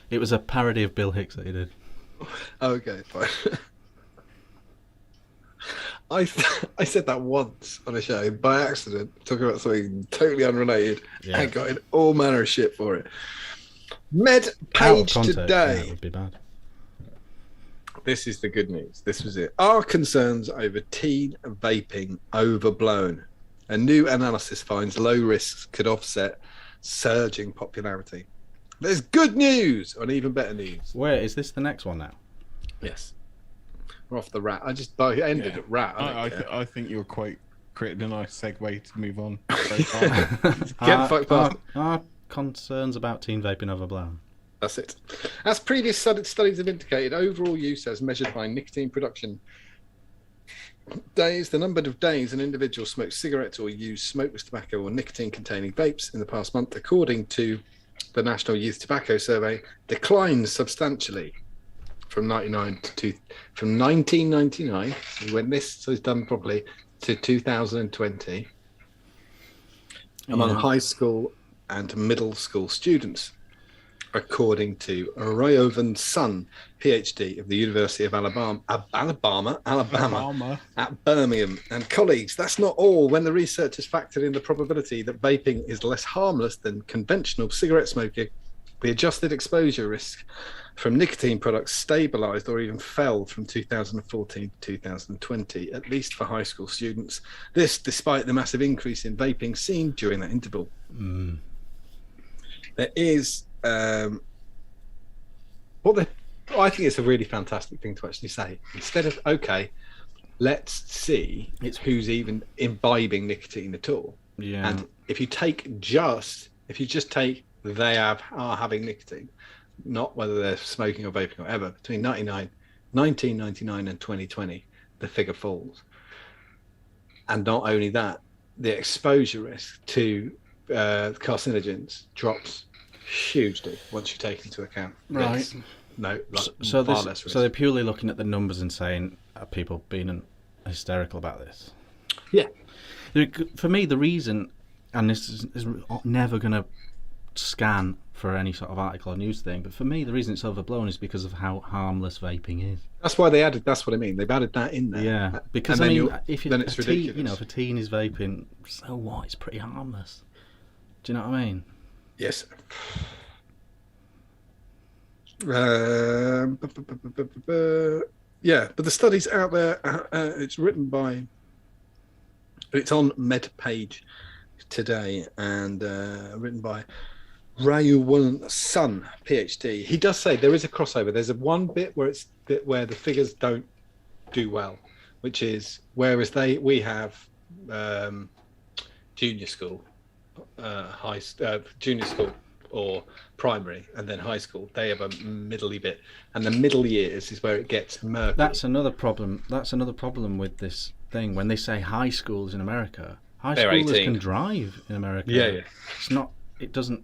It was a parody of Bill Hicks that he did. Okay, fine. I said that once on a show by accident, talking about something totally unrelated, and got in all manner of shit for it. Med page today. That would be bad. This is the good news. This was it. Are concerns over teen vaping overblown? A new analysis finds low risks could offset surging popularity. There's good news and even better news. Wait, is this the next one now? Yes. We're off the rat. I ended at rat. I think you're quite creating a nice segue to move on. Get fucked past. Are concerns about teen vaping overblown? That's it. As previous studies have indicated, overall use as measured by nicotine production days, the number of days an individual smoked cigarettes or used smokeless tobacco or nicotine-containing vapes in the past month, according to the National Youth Tobacco Survey, declined substantially from 1999. So when this is done properly, to 2020 among high school and middle school students. according to Ryovan Sun, PhD of the University of Alabama at Birmingham, and colleagues. That's not all. When the researchers factored in the probability that vaping is less harmless than conventional cigarette smoking, the adjusted exposure risk from nicotine products stabilized or even fell from 2014 to 2020, at least for high school students. This despite the massive increase in vaping seen during that interval. There is I think it's a really fantastic thing to actually say. Instead of, okay, let's see who's even imbibing nicotine at all. Yeah. And if you just take they are having nicotine, not whether they're smoking or vaping or whatever, between 1999 and 2020, the figure falls. And not only that, the exposure risk to carcinogens drops hugely once you take into account right. So they're purely looking at the numbers and saying, are people being hysterical about this? Yeah. For me, the reason, and this is never going to scan for any sort of article or news thing, but for me, the reason it's overblown is because of how harmless vaping is. That's why they added. That's what I mean. They've added that in there. Yeah, because if then it's ridiculous. If a teen is vaping, so what? It's pretty harmless. Do you know what I mean? Yes. Yeah, but the study's out there. It's on MedPage today, and written by Ryovan Sun, PhD. He does say there is a crossover. There's one bit where the figures don't do well, which is whereas we have junior school, junior school or primary, and then high school. They have a middly bit, and the middle years is where it gets murky. That's another problem. That's another problem with this thing. When they say high schools in America, high schoolers 18. Can drive in America. Yeah. It's not. It doesn't.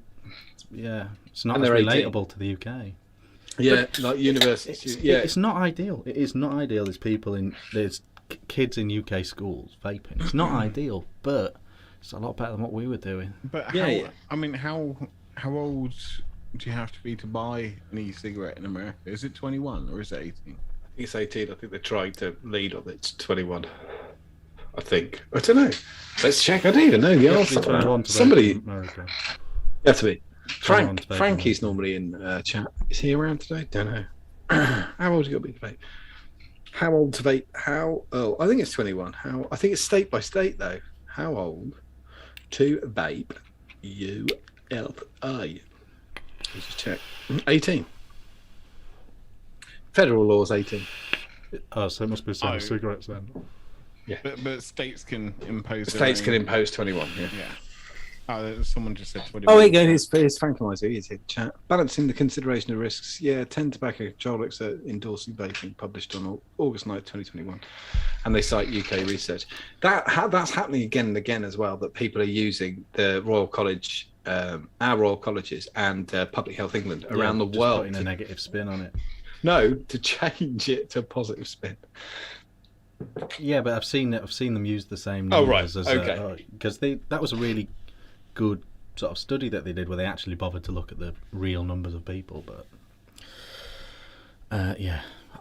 Yeah, it's not as relatable 18. To the UK. Yeah, like universities. It's not ideal. It is not ideal. There's kids in UK schools vaping. It's not ideal, but it's a lot better than what we were doing. But how old do you have to be to buy an e-cigarette in America? Is it 21 or is it 18? I think it's 18. I think they're trying to lead on it. It's 21. I think. I don't know. Let's check. I don't even know the answer. Somebody. America. You have to be. Frankie's normally in chat. Is he around today? Don't know. How old you got to be to vape? How old to vape? I think it's 21. I think it's state by state though. How old to vape? ULA. Let's just check. 18. Federal law's 18. Oh, so it must be the same as cigarettes then. Yeah. But states can impose. States can impose 21. Yeah. Oh, someone just said 21. Oh, again, it's Frank Miser. He's in chat. Balancing the consideration of risks. Yeah, 10 tobacco controllers are endorsing vaping, published on August 9th, 2021. And they cite UK research. That's happening again and again as well, that people are using the Royal College, our Royal Colleges, and Public Health England around the world. Putting a negative spin on it. No, to change it to a positive spin. Yeah, but I've seen them use the same numbers. Oh, right. Okay. Because that was a really good sort of study that they did where they actually bothered to look at the real numbers of people. But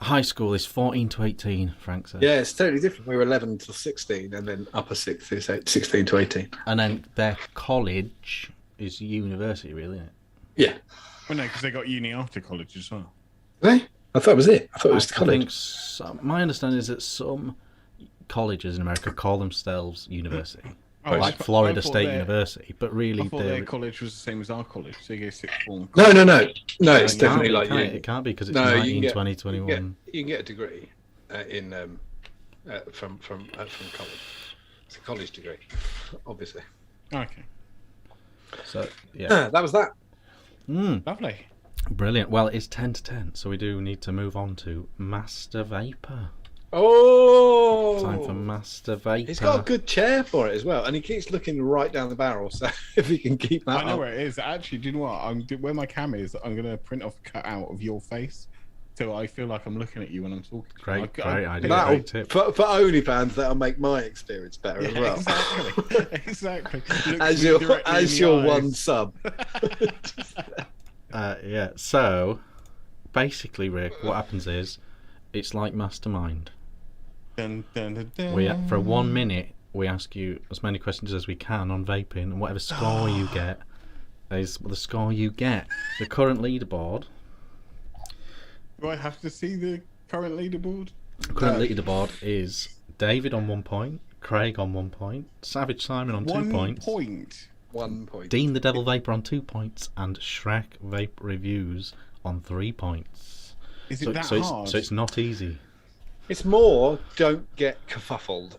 high school is 14 to 18, Frank says. Yeah, it's totally different. We were 11 to 16, and then upper 6th is 16 to 18. And then their college is university, really, isn't it? Yeah. Well, no, because they got uni after college as well. Really? I thought it was it. I thought it was college. My understanding is that some colleges in America call themselves university. Like Florida State University, but really their college was the same as our college, so you go sixth form. No, it's definitely like you. It can't be because it's 19, 20, 21. You can get a degree from college. It's a college degree, obviously. Okay. So yeah, that was that. Lovely. Brilliant. Well, it's 10 to 10, so we do need to move on to Master Vapor. Oh, time for Master Vapor. He's got a good chair for it as well, and he keeps looking right down the barrel. So if he can keep that, I know where it is. Actually, do you know what? Where my cam is, I'm gonna print off a cutout of your face, so I feel like I'm looking at you when I'm talking. Great idea. Great tip. For OnlyFans, that'll make my experience better as well. Exactly. As your one sub. Yeah. So basically, Rick, what happens is it's like Mastermind. Dun, dun, dun, dun. We for 1 minute we ask you as many questions as we can on vaping, and whatever score you get is the score you get. The current leaderboard. Do I have to see the current leaderboard? Current leaderboard is David on 1 point, Craig on 1 point, Savage Simon on 2 points, 1 point. Dean the Devil Vapor on 2 points, and Shrek Vape Reviews on 3 points. Is it that hard? So it's not easy. It's more, don't get kerfuffled.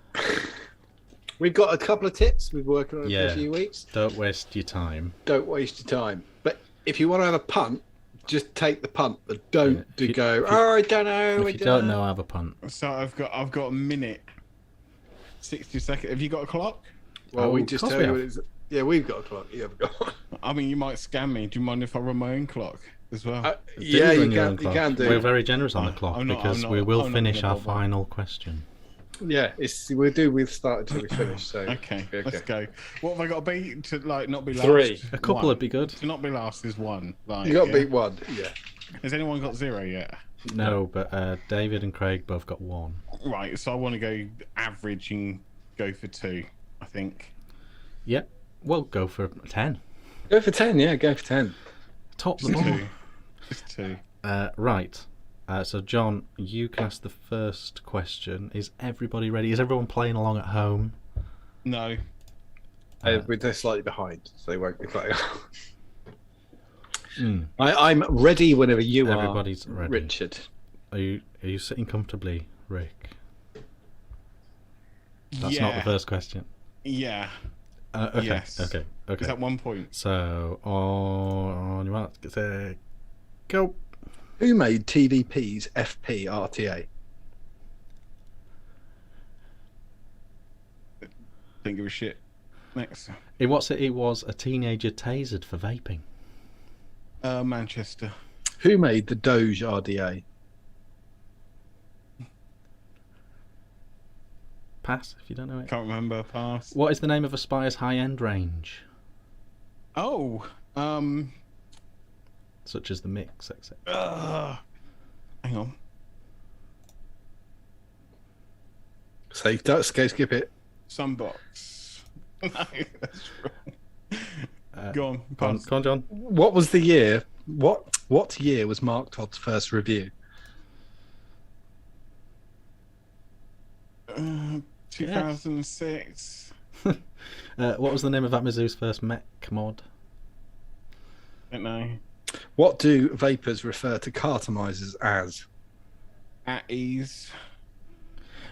We've got a couple of tips we've been working on for a few weeks. Don't waste your time. Don't waste your time. But if you want to have a punt, just take the punt, but don't I don't know. If you don't know, have a punt. So I've got a minute, 60 seconds. Have you got a clock? Well, we of just course tell we you have. what it is. Yeah, we've got a clock. You haven't got one. I mean, you might scam me. Do you mind if I run my own clock as well? Yeah, Do you run your own can. You clock. can do. We're very generous on the I'm clock not- because I'm we not- will I'm not finish gonna our bother. final question. Yeah, we'll start until we finish. So Okay, let's go. What have I got to beat to not be last? 3. A couple One. would be good. To not be last is 1. Like, You got to yeah. beat 1. Yeah. Has anyone got 0 yet? No, but David and Craig both got 1. Right, so I want to go average and go for 2, I think. Yep. Well, go for 10. Go for 10. Yeah, go for 10. Top the Just ball. 2. Just 2. Right. So, John, you can ask the first question. Is everybody ready? Is everyone playing along at home? No. They're slightly behind, so they won't be playing. Mm. I'm ready whenever you are. Everybody's ready. Richard. Are you sitting comfortably, Rick? That's yeah. not the first question. Yeah. Okay. Yes. Okay. Is that 1 point? So, on your mark, go. Who made TVP's FP RTA? Don't give a shit. Next. It was a teenager tasered for vaping. Manchester. Who made the Doge RDA? Pass if you don't know it. Can't remember. Pass. What is the name of Aspire's high-end range? Oh. Such as the Mix, etc. Hang on. Safe ducks, go skip it. Sunbox. No, that's wrong. Go on. Go on, Pass. go on, John. What was the year? What year was Mark Todd's first review? 2006. What was the name of Atmizu's first mech mod? Don't know. What do vapors refer to cartomizers as? At ease.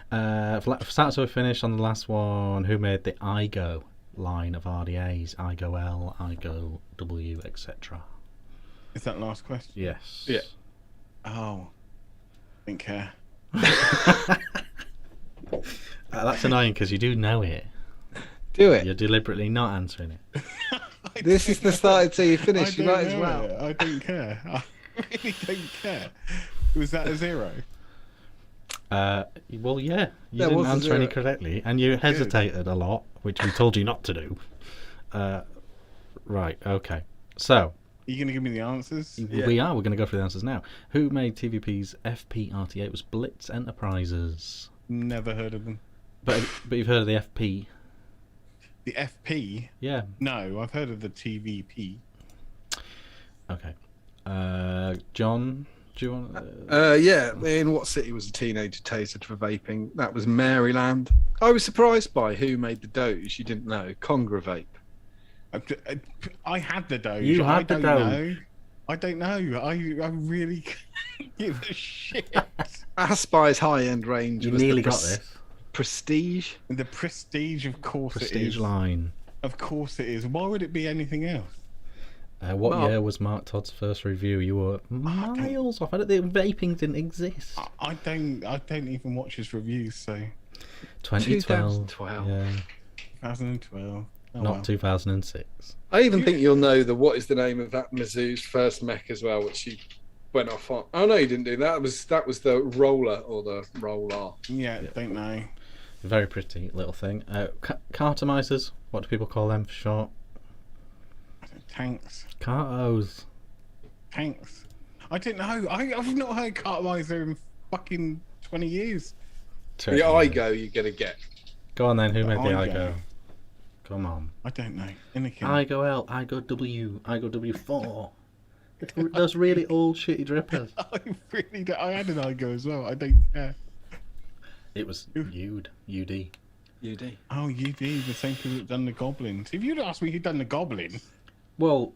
Start to finish on the last one. Who made the IGO line of RDAs? IGO L, IGO W, etc. Is that last question? Yes. Yeah. Oh. Didn't care. That's annoying because you do know it. Do it. You're deliberately not answering it. This is the start until you finish. You might as well. I don't care. I really don't care. Was that a 0? Well, yeah. You That didn't was a answer any 0. correctly, and you hesitated a lot, which we told you not to do. Right. Okay. So Are you going to give me the answers? Yeah. we are. We're going to go through the answers now. Who made TVP's FP-RTA? It was Blitz Enterprises. Never heard of them. But you've heard of the FP? The FP? Yeah. No, I've heard of the TVP. Okay. John, do you want? Yeah. In what city was a teenager tasered for vaping? That was Maryland. I was surprised by who made the Doge. You didn't know. Congra Vape. I had the Doge. You had the I don't Doge. know. I don't know. I really can't give a shit. Aspire's high-end range You was nearly the got this. Prestige. The Prestige, of course it Prestige is. line. Of course it is. Why would it be anything else? What Mark- year was Mark Todd's first review? You were miles off. I don't think vaping didn't exist. I don't even watch his reviews, so 2012. 2012. Yeah. 2012. Oh, Not well. 2006. I even think you'll know what is the name of that Mizzou's first mech as well, which you went off on. Oh no, you didn't do that. That was the roller or the roller. Yeah, don't know. Very pretty little thing. Cartomizers. What do people call them for short? Tanks. Cartos. Thanks. I didn't know. I've not heard Cartemizer in fucking 20 years. The iGo you're gonna get. Go on then. Who made the iGo. iGo? Come on. I don't know. Anakin. iGo L, iGo W, iGo W4. Those really old shitty drippers. I really don't. I had an iGo as well. I don't care. It was UD. UD. Oh, UD, the same people that done the Goblins. If you'd asked me who'd done the Goblin, Well,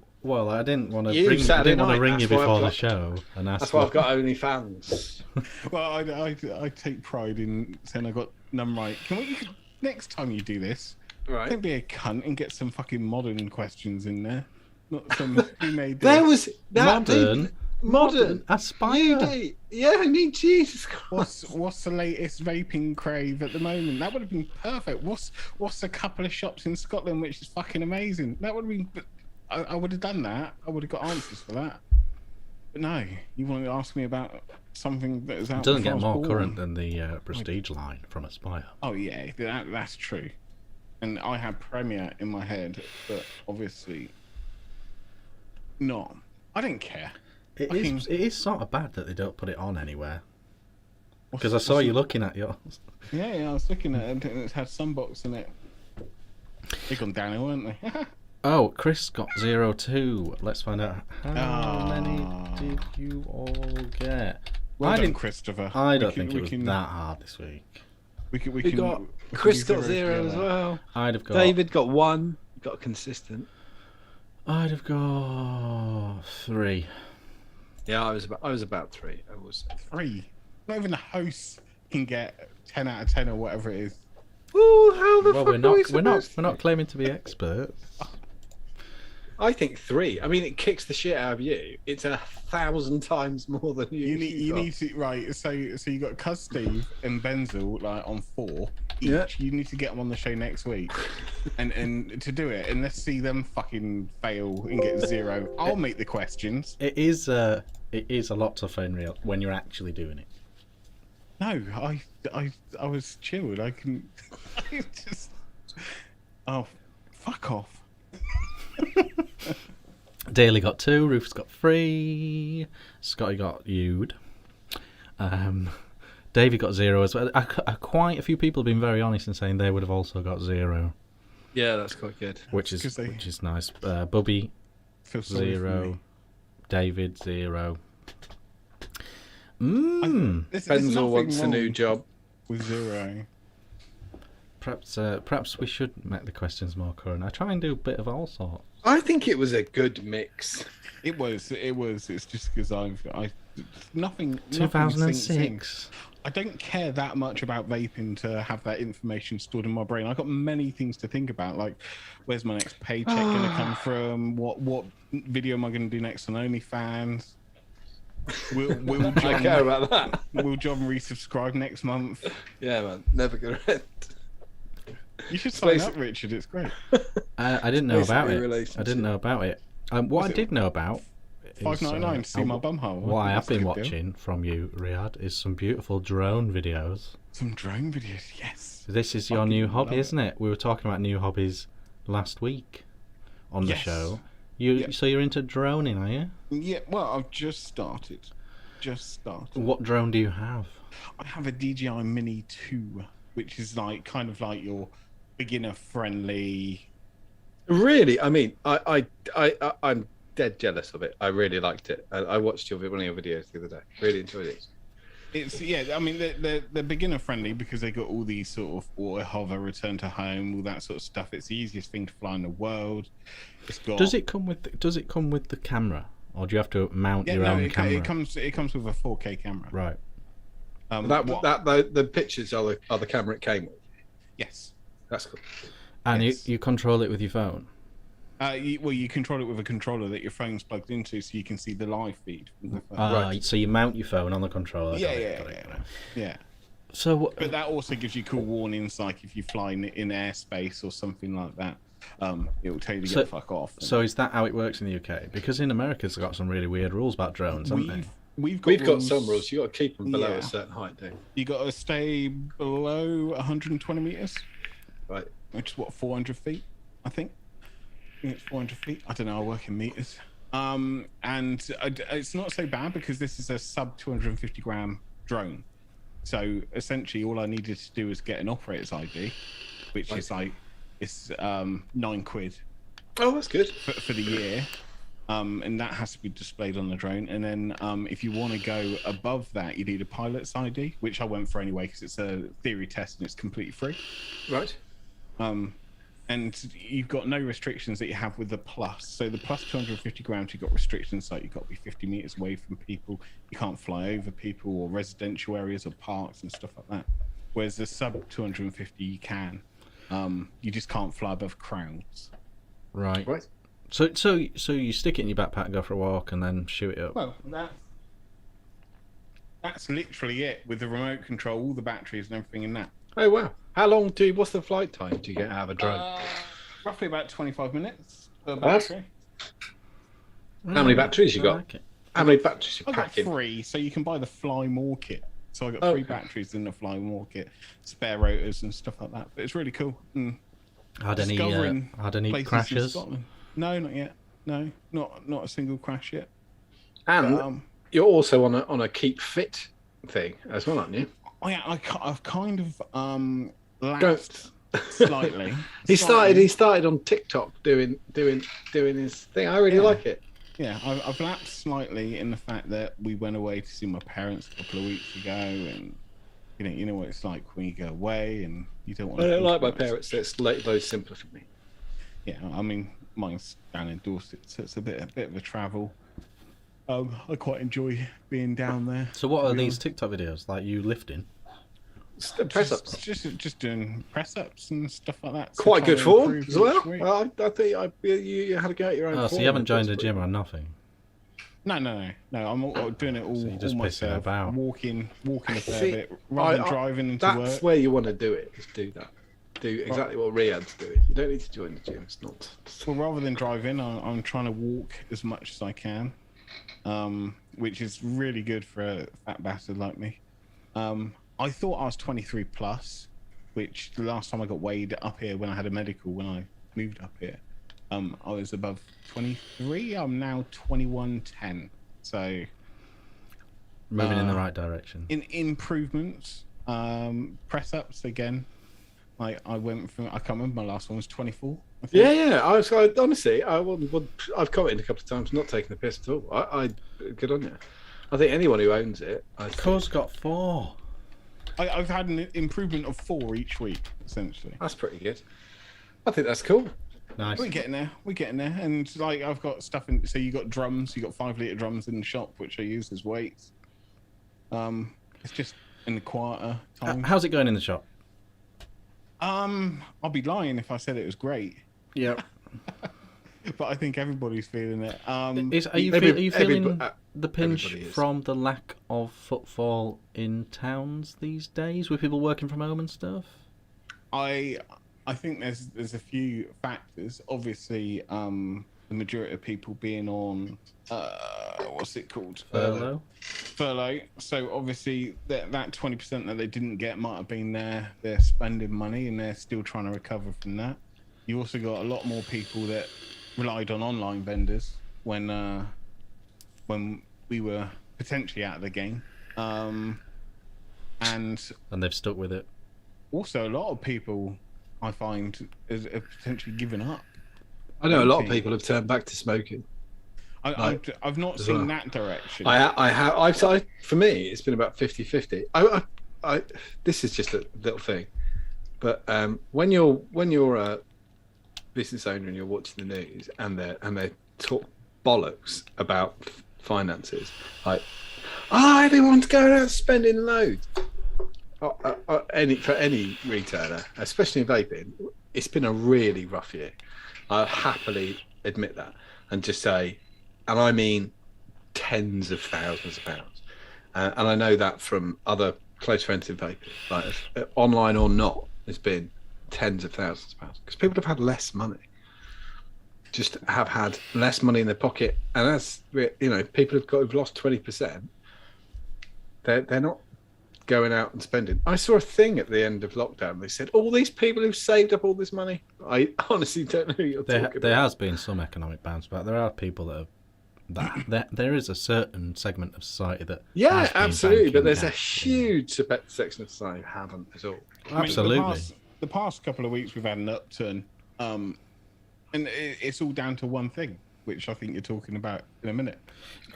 I didn't want to You ring. I Saturday didn't want to night, ring you that's why before I've the got- show and ask. That's why I've got OnlyFans. well, I take pride in saying I got none right. Next time you do this, Right. don't be a cunt and get some fucking modern questions in there. Not some who made There this. was that modern. Aspire. UD. Yeah, I mean, Jesus Christ. What's the latest vaping crave at the moment? That would have been perfect. What's a couple of shops in Scotland which is fucking amazing? That would have been. I would have done that. I would have got answers for that. But no, you want to ask me about something that is out. It doesn't before I get was more born. current than the Prestige line from Aspire. Oh yeah, that's true. And I had Premier in my head, but obviously not. I didn't care. It is sort of bad that they don't put it on anywhere. What's- Because I saw what's you it- looking at yours. Yeah, I was looking at it and it had Sunbox in it. They've gone downhill, weren't they? Oh, Chris got 02. Let's find out how Ah. many did you all get. Well I done, didn't. Christopher. I don't We can- think we it was can- that hard this week. We We can, got we can Chris do got zero 0 as together. well. I'd have got. David got 1. Got consistent. I'd have got 3. Yeah, I was about 3. I was. 3. Not even the host can get 10 out of 10 or whatever it is. Ooh, how the Well, fuck are we we're not claiming to be experts. I think 3. I mean, it kicks the shit out of you. It's 1,000 times more than You got. need to right. So you got Cuz Steve and Benzel like on 4 each. Yeah. You need to get them on the show next week, and to do it, and let's see them fucking fail and get 0. I'll make the questions. It is a lot tougher in real when you're actually doing it. No, I was chilled. I can. I just. Oh, fuck off. Daly got 2, Rufus got 3, Scotty got U'd. Davey got 0 as well. Quite a few people have been very honest in saying they would have also got 0, Yeah, that's quite good. which is nice. Bubby Feel sorry for 0, me. David 0. There's Benzel nothing wants a new wrong job. with 0. Perhaps we should make the questions more current. I try and do a bit of all sorts. I think it was a good mix. It was. It's just because nothing. 2006. I don't care that much about vaping to have that information stored in my brain. I've got many things to think about, like where's my next paycheck going to come from? What video am I going to do next on OnlyFans? Will I care John, about that. will John resubscribe next month? Yeah, man. Never gonna end. You should sign Basi- up, Richard. It's great. I didn't know about Basically it. relationship. I didn't know about it. What I did know about is, $5.99 to see my bumhole. What I have That's a been good deal. watching from you, Riyadh, is some beautiful drone videos. Some drone videos. Yes. This is your Fucking new love hobby, it. isn't it? We were talking about new hobbies last week on the Yes. show. Yeah. So you're into droning, are you? Yeah. Well, I've just started. What drone do you have? I have a DJI Mini 2, which is kind of like your beginner friendly. Really? I mean, I'm dead jealous of it. I really liked it. I watched one of your videos the other day. Really enjoyed it. It's I mean they're beginner friendly because they got all these sort of auto hover, return to home, all that sort of stuff. It's the easiest thing to fly in the world. It's got Does it come with the camera, or do you have to mount your own camera? it comes with a 4K camera. Right. The pictures are the camera it came with. Yes. That's cool. And Yes. you control it with your phone. You control it with a controller that your phone's plugged into, so you can see the live feed from the phone. Right. So you mount your phone on the controller. Got Yeah. it. Yeah. So But that also gives you cool warnings, like if you fly in airspace or something like that. It will tell you to get the fuck off. So is that how it works in the UK? Because in America, it's got some really weird rules about drones, haven't they? We've Got some rules. You got to keep them below Yeah. a certain height, don't you? You got to stay below 120 meters, Right. which is 400 feet, I think. I think it's 400 feet. I don't know. I work in meters. It's not so bad because this is a sub 250 gram drone. So essentially, all I needed to do was get an operator's ID, which is like it's £9 Oh, that's good. for the year. And that has to be displayed on the drone. And then if you want to go above that, you need a pilot's ID, which I went for anyway because it's a theory test and it's completely free. Right. And you've got no restrictions that you have with the plus. So the plus 250 grams, you've got restrictions like you've got to be 50 meters away from people. You can't fly over people or residential areas or parks and stuff like that. Whereas the sub 250, you can. You just can't fly above crowds. Right. Right. So you stick it in your backpack, go for a walk, and then shoot it up. Well, that's literally it with the remote control, all the batteries and everything in that. Oh wow! What's the flight time do you get out of a drone? Roughly about 25 minutes per What? battery. How many batteries you I got? like it. How many batteries you I got packing? 3, so you can buy the Fly More kit. So I got 3 Okay. batteries in the Fly More kit, spare rotors and stuff like that. But it's really cool. Had any Discovering had any places in crashes? Scotland. No, not yet. No, not a single crash yet. And But, you're also on a keep fit thing as well, aren't you? I've kind of lapsed slightly. He Slightly. started on TikTok doing his thing. I really Yeah. like it. Yeah, I've lapsed slightly in the fact that we went away to see my parents a couple of weeks ago, and you know what it's like when you go away and you don't want. I to don't think like my about it. parents. It's loads simpler for me. Yeah, I mean mine's down in Dorset, so it's a bit of a travel. I quite enjoy being down there. So what to are be these honest. TikTok videos? Like you lifting? Press ups. Just doing press ups and stuff like that. So Quite trying good to form improve as well. each week. I think you had to go at your own. Oh, so form. you haven't joined a That's gym pretty or nothing? No. I'm doing it all, So you're just all pissing myself. about. Walking a fair See, bit rather than driving into That's work. where you want to do it. Is do that. Do exactly what RIAD's doing. You don't need to join the gym. It's not. Well, rather than driving, I'm trying to walk as much as I can, which is really good for a fat bastard like me. I thought I was 23 plus, which the last time I got weighed up here when I had a medical when I moved up here, I was above 23. I'm now 21.10. So Moving in the right direction. in improvements, press ups again. Like I went from, I can't remember my last one was 24. I think. Yeah. Honestly, I've commented a couple of times, not taking the piss at all. I good on you. I think anyone who owns it, Cuz got 4. I've had an improvement of 4 each week, essentially. that's pretty good. I think that's cool. Nice. We're getting there, and like I've got stuff in. So you got drums, you got 5-litre drums in the shop, which I use as weights. It's just in the quieter time. How's it going in the shop? I'll be lying if I said it was great, Yeah. but I think everybody's feeling it. Are you feeling the pinch everybody is. from the lack of footfall in towns these days with people working from home and stuff? I think there's a few factors. Obviously, the majority of people being on what's it called? Furlough. Furlough. So obviously that 20% that they didn't get might have been they're spending money and they're still trying to recover from that. You also got a lot more people that relied on online vendors when we were potentially out of the game, and And they've stuck with it. also a lot of people I find have potentially given up. I know a lot of people have turned back to smoking. I've not as seen well. that direction. I have. For me, it's been about 50-50. This is just a little thing, but when you're a business owner and you're watching the news and they talk bollocks about finances, like everyone's going out spending loads. For any retailer, especially in vaping, it's been a really rough year. I'll happily admit that and just say, and I mean tens of thousands of pounds. And I know that from other close friends in vaping, like online or not, it's been tens of thousands of pounds because people have had less money. Just have had less money in their pocket, and as people who've lost 20%. They're not going out and spending. I saw a thing at the end of lockdown. They said all these people who've saved up all this money. I honestly don't know who you're talking about. There has been some economic bounce back. There are people that have that there is a certain segment of society that Yeah, has been absolutely. But banking there's a cash. huge section of society who haven't at all. Absolutely. The past couple of weeks we've had an upturn, and it's all down to one thing, which I think you're talking about in a minute.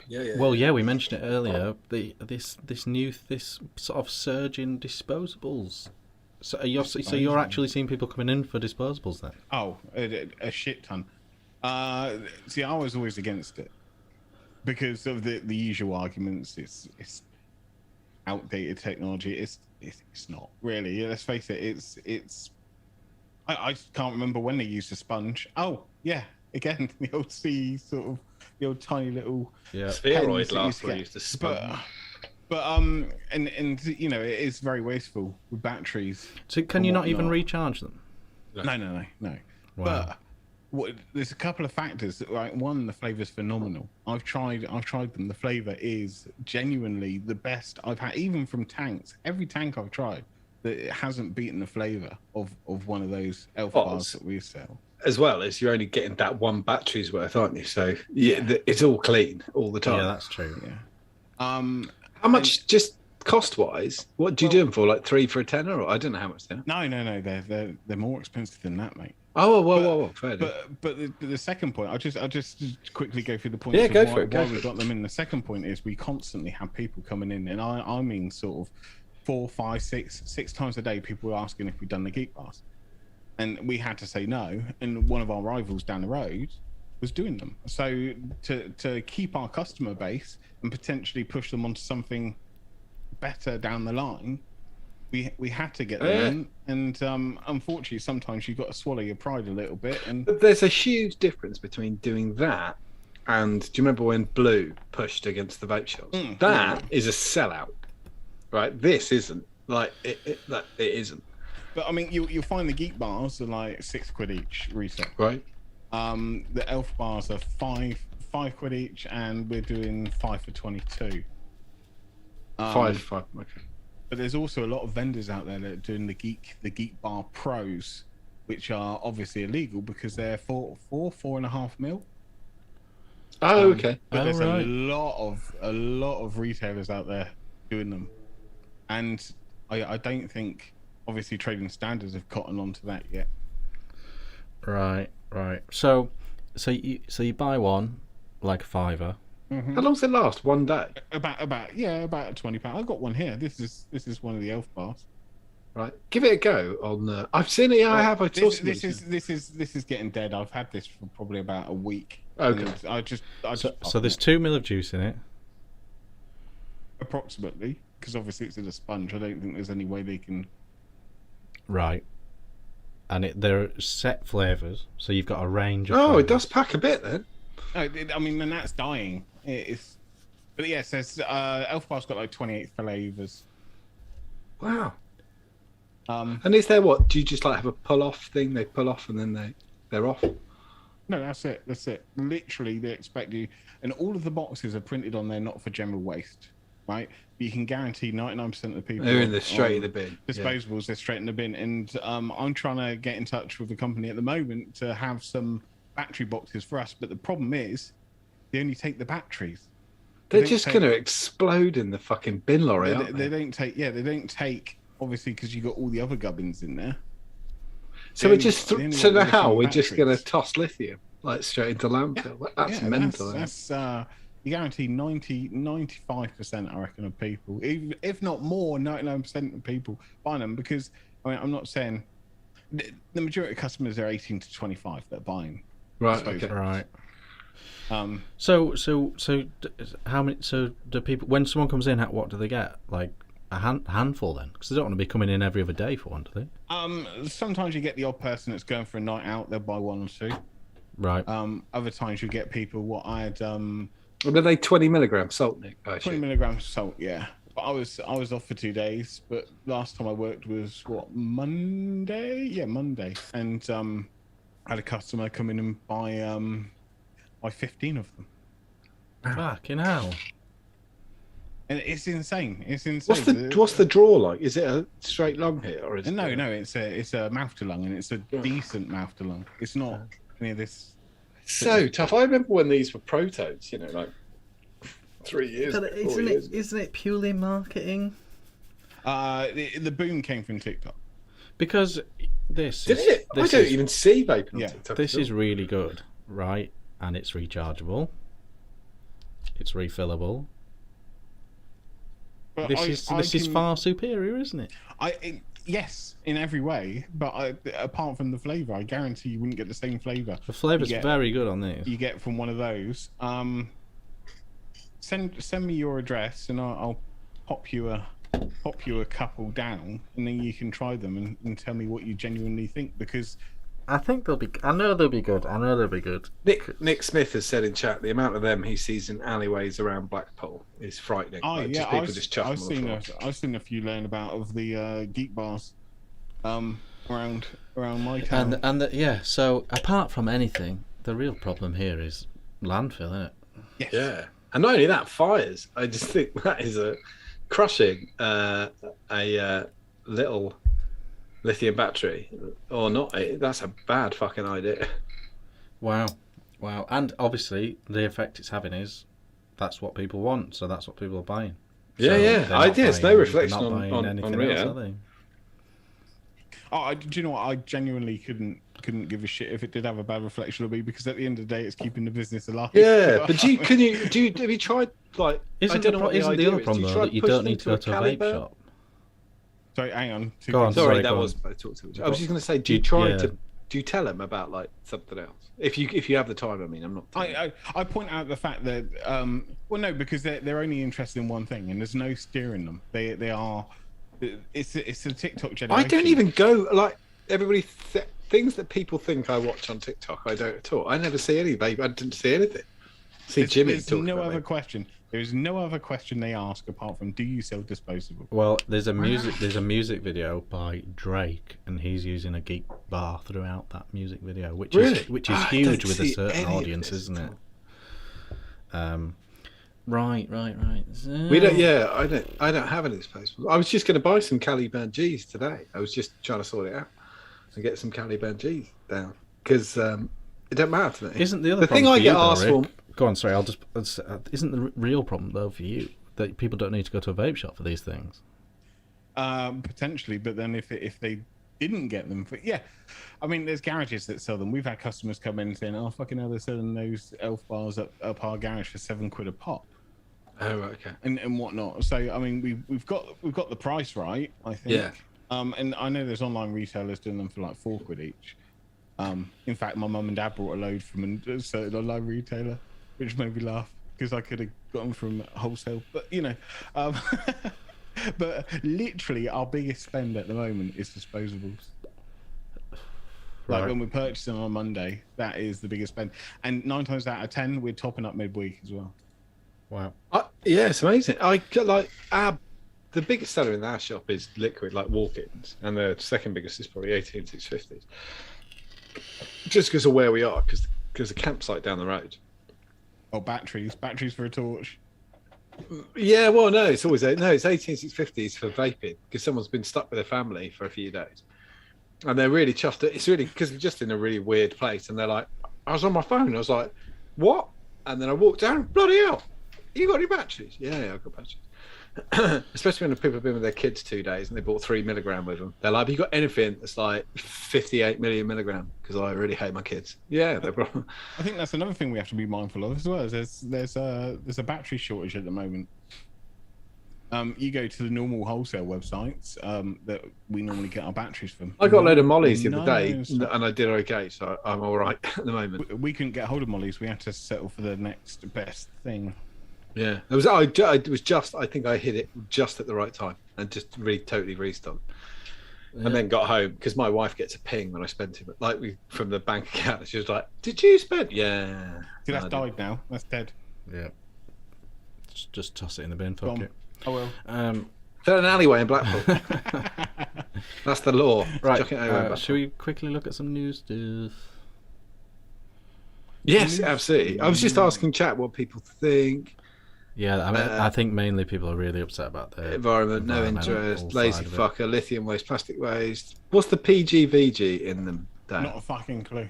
Yeah. Well, yeah, we mentioned it earlier. This sort of surge in disposables. So you're actually seeing people coming in for disposables then? Oh, a shit ton. See, I was always against it because of the usual arguments. It's outdated technology. It's not really. Let's face it. I can't remember when they used a sponge. Oh yeah, again the old the old tiny little spheroid last we used to sponge. But and you know, it is very wasteful with batteries. So can you not even recharge them? No. Wow. But there's a couple of factors. Like one, the flavor's phenomenal. I've tried them. The flavor is genuinely the best I've had, even from tanks. Every tank I've tried, that it hasn't beaten the flavor of one of those elf bars that we sell. As well as you're only getting that one battery's worth, aren't you? So yeah, it's all clean all the time. Yeah, that's true. Yeah. How much, just cost wise? What do you do them for? Like 3 for a tenner? Or I don't know how much they're. No. They're more expensive than that, mate. Oh, whoa, fair. But the second point, I'll just quickly go through the points. Yeah, of go why, for it. Why we got them in. The second point is we constantly have people coming in, and I mean sort of 4, 5, 6 times a day. People were asking if we'd done the geek bars, and we had to say no. And one of our rivals down the road was doing them. So to keep our customer base and potentially push them onto something better down the line, we had to get them in. And unfortunately, sometimes you've got to swallow your pride a little bit. But there's a huge difference between doing that and, do you remember when Blue pushed against the vape shops? That is a sellout, right? This isn't. Like it isn't. But I mean, you'll find the geek bars are like £6 each retail. Right. The elf bars are five quid each, and we're doing 5 for 22. 5. Okay. But there's also a lot of vendors out there that are doing the geek bar pros, which are obviously illegal because they're 4.5 mil. Oh, okay. But there's a lot of retailers out there doing them, and I don't think obviously trading standards have cottoned onto that yet. Right. So you buy one like a £5. Mm-hmm. How long does it last? 1 day? About £20. I've got one here. This is one of the elf bars. Right, give it a go. On I've seen it. Yeah, I have. This is getting dead. I've had this for probably about a week. Okay. So there's 2 mil of juice in it. Approximately, because obviously it's in a sponge. I don't think there's any way they can. Right. And there are set flavours, so you've got a range of. Oh, it does pack a bit then. No, I mean, then that's dying. But yeah, it says elf bar's got like 28 flavours. Wow. And is there what? Do you just like have a pull off thing? They pull off and then they're off. No, that's it. Literally, they expect you, and all of the boxes are printed on there, not for general waste, right? But you can guarantee 99% of the people they're in the straight in the bin. Disposables, they're straight in the bin. And I'm trying to get in touch with the company at the moment to have some battery boxes for us. But the problem is, they only take the batteries. They're just going to explode in the fucking bin lorry, aren't they? They don't take. Yeah, they don't take. Obviously, because you got all the other gubbins in there. So we're just now we're just going to toss lithium like straight into landfill. Yeah. That's mental. That's you guarantee 95%, I reckon, of people, if not more, 99% of people buying them. Because I mean, I'm not saying the majority of customers are 18 to 25 that are buying. Right. Okay. Right. So how many? So do people, when someone comes in, what do they get? Like a handful then? Because they don't want to be coming in every other day for one, do they? Sometimes you get the odd person that's going for a night out. They'll buy 1 or 2. Right. Other times you get people. What I had. Were they 20 milligrams salt, Nick? 20 milligrams salt, yeah. But I was off for 2 days. But last time I worked was Monday? Yeah, Monday. And I had a customer come in and buy 15 of them. Fucking hell. And it's insane. What's the draw like? Is it a straight lung hit or is it? No, it's a mouth to lung, and it's a decent mouth to lung. It's not any of this. So tough. I remember when these were protos, like 3 years, But 4 years ago. isn't it purely marketing? The boom came from TikTok. Because this Did is, it? I this don't is, even see vaping on Yeah, TikTok. this at all. is really good, right? And it's rechargeable. It's refillable. But This is far superior, isn't it? Yes, in every way, but apart from the flavour, I guarantee you wouldn't get the same flavour. The flavour's you get- very good on this. You get from one of those. Send me your address, and I'll pop you a couple down, and then you can try them and tell me what you genuinely think. Because I think they'll be. I know they'll be good. Nick Smith has said in chat the amount of them he sees in alleyways around Blackpool is frightening. oh Like, yeah, people just chuck I've them on the seen floor. I've seen a few laying about of the geek bars, around my town. Yeah. So apart from anything, the real problem here is landfill, isn't it? Yes. Yeah, and not only that, fires. I just think that is a crushing a little lithium battery or not. That's a bad fucking idea. Wow. And obviously, the effect it's having is that's what people want, so that's what people are buying. Yeah, So yeah. they're not It's no buying- reflection they're not on buying anything RIAD. else, are they? Do you know what? I genuinely couldn't give a shit if it did have a bad reflection of me, because at the end of the day, it's keeping the business alive. Yeah, but have you tried like? Isn't the other problem though that you don't need to go to a vape shop? Sorry, hang on. Go on. Sorry, Sorry, that go was. on. I talked to. I was just going to say, do you tell them about like something else? If you have the time, I mean, I'm not. I point out the fact that well, no, because they're only interested in one thing, and there's no steering them. They are. It's the TikTok generation. I don't even go like everybody things that people think I watch on TikTok. I don't at all. I never see any vape. I didn't see anything. See Jimmy There's talking no about other vape. question. There is no other question they ask apart from, do you sell disposable? Well, there's a music video by Drake, and he's using a geek bar throughout that music video, which Really? is I huge don't with a see certain any of audience, this isn't at it? Right. So... We don't. Yeah, I don't have any disposable. I was just going to buy some Caliban G's today. I was just trying to sort it out and get some Caliban G's down because it don't matter to me. Isn't the other the thing problem I for get you, though, asked Rick? for? Go on, sorry. Isn't the real problem though for you that people don't need to go to a vape shop for these things? Potentially, but then if they didn't get them, I mean, there's garages that sell them. We've had customers come in saying, "Oh, fucking hell, they're selling those elf bars up our garage for £7 a pop." Oh, right, okay. And whatnot. So I mean, we've got the price right, I think. Yeah. And I know there's online retailers doing them for like £4 each. In fact, my mum and dad brought a load from a certain online retailer, which made me laugh because I could have got them from wholesale. But but literally our biggest spend at the moment is disposables. Like Right. when we're purchasing on Monday, that is the biggest spend. And 9 times out of 10, we're topping up midweek as well. Wow. Yeah, it's amazing. I get like the biggest seller in our shop is liquid, like walk-ins, and the second biggest is probably 18650s. Just because of where we are, because the campsite down the road. Oh, batteries for a torch. Yeah, well, no, it's always it's 18650s for vaping because someone's been stuck with their family for a few days, and they're really chuffed. It's really because they're just in a really weird place, and they're like, I was on my phone, I was like, what? And then I walked down, bloody hell, you got any batteries? Yeah, I've got batteries. Especially when people have been with their kids 2 days and they bought 3 milligram with them. They're like, have you got anything that's like 58 million milligram? Because I really hate my kids. Yeah, they're probably. I think that's another thing we have to be mindful of as well. There's a battery shortage at the moment. You go to the normal wholesale websites that we normally get our batteries from. I got a load of mollies the other day, No, and I did okay, so I'm all right at the moment. we couldn't get hold of mollies. We had to settle for the next best thing. Yeah, it was. I think I hit it just at the right time and just totally restocked. Yeah. And then got home because my wife gets a ping when I spend too much. From the bank account, she was like, "Did you spend?" Yeah. See, that's No, I died now. That's dead. Yeah. Just toss it in the bin. Fuck Gone. it. Oh well. They're an alleyway in Blackpool. That's the law. Right. Chuck it over in Blackpool. Shall we quickly look at some news stuff? Yes, absolutely. I was just asking chat what people think. Yeah, I mean, I think mainly people are really upset about the Environment, no environmental interest, lazy side of it. fucker, lithium waste, plastic waste. What's the PGVG in them, Dan? Not a fucking clue.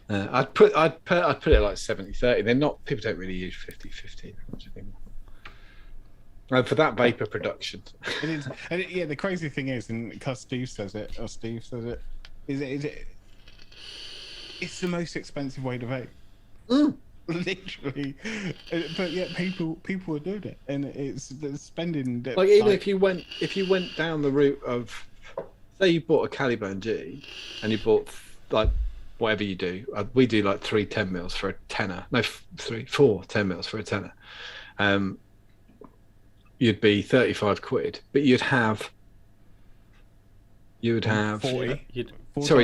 I'd put it like 70-30. They're not, people don't really use 50-50 much anymore. And for that vapor production. It is, and yeah, the crazy thing is, and because Steve says it, it's the most expensive way to vape. Literally, but yet people are doing it, and it's spending. Like even if you went down the route of, say you bought a Caliban G, and you bought like whatever you do, we do like 3 10 mils for a tenner. No, 4 10 mils for a tenner. You'd be 35 quid, but you'd have 40.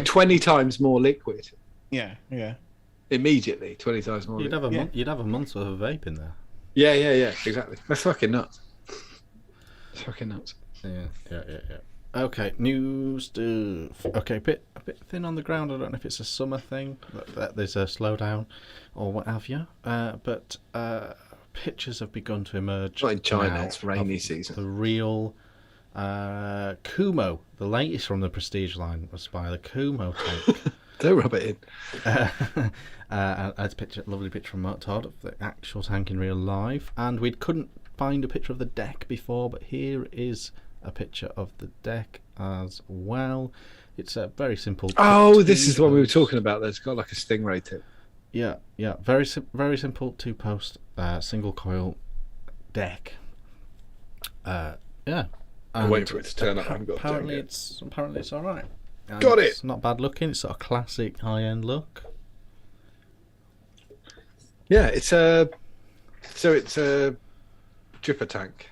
20 times more liquid. Yeah. Immediately 20 times more. You'd have a month's worth of vape in there. Yeah, exactly. That's fucking nuts. It's fucking nuts. Yeah. Okay, new stuff. Okay, a bit thin on the ground. I don't know if it's a summer thing, that there's a slowdown or what have you. But pictures have begun to emerge. Not in China, now it's rainy season. The real Kumo, the latest from the Prestige line, was by the Kumo tank. Don't rub it in. A lovely picture from Mark Todd of the actual tank in real life, and we couldn't find a picture of the deck before, but here is a picture of the deck as well. It's a very simple. Oh, this is the one we were talking about. That's got like a stingray tip. Yeah. Very simple 2-post single coil deck. Yeah. I'm waiting for it to turn up. I haven't got apparently it's all right. And got it. It's not bad looking. It's sort of classic high-end look. Yeah, it's a dripper tank.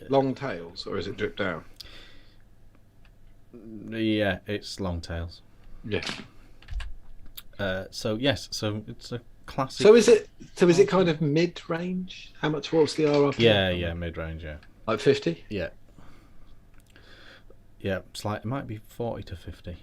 Long tails, or is it drip down? Yeah, it's long tails. Yeah. So it's a classic. So is it kind of mid range? What's the RRP? Yeah, mid range. Yeah. Like 50? Yeah. Yeah, it might be 40 to 50,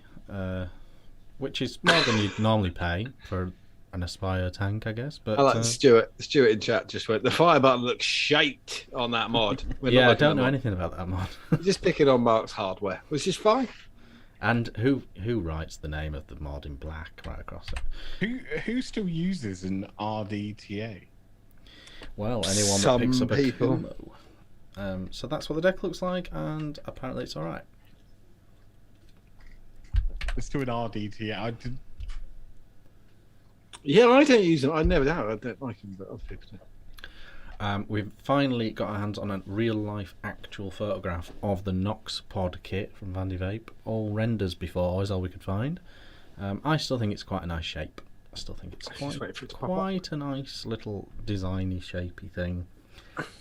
which is more than you'd normally pay for an Aspire tank, I guess. But I like Stuart in chat just went, the fire button looks shaped on that mod. Yeah, I don't know anything about that mod. Just pick it on Mark's hardware, which is fine. And who writes the name of the mod in black right across it? Who still uses an RDTA? Well, anyone that picks up a Kumo. So that's what the deck looks like, and apparently it's all right. It's still an RDTA. Yeah, I don't use them. I never have. I don't like them, but other people do. We've finally got our hands on a real-life actual photograph of the Nox Pod kit from Vandy Vape. All renders before is all we could find. I still think it's quite a nice shape. I still think it's quite a nice little designy, shapey thing.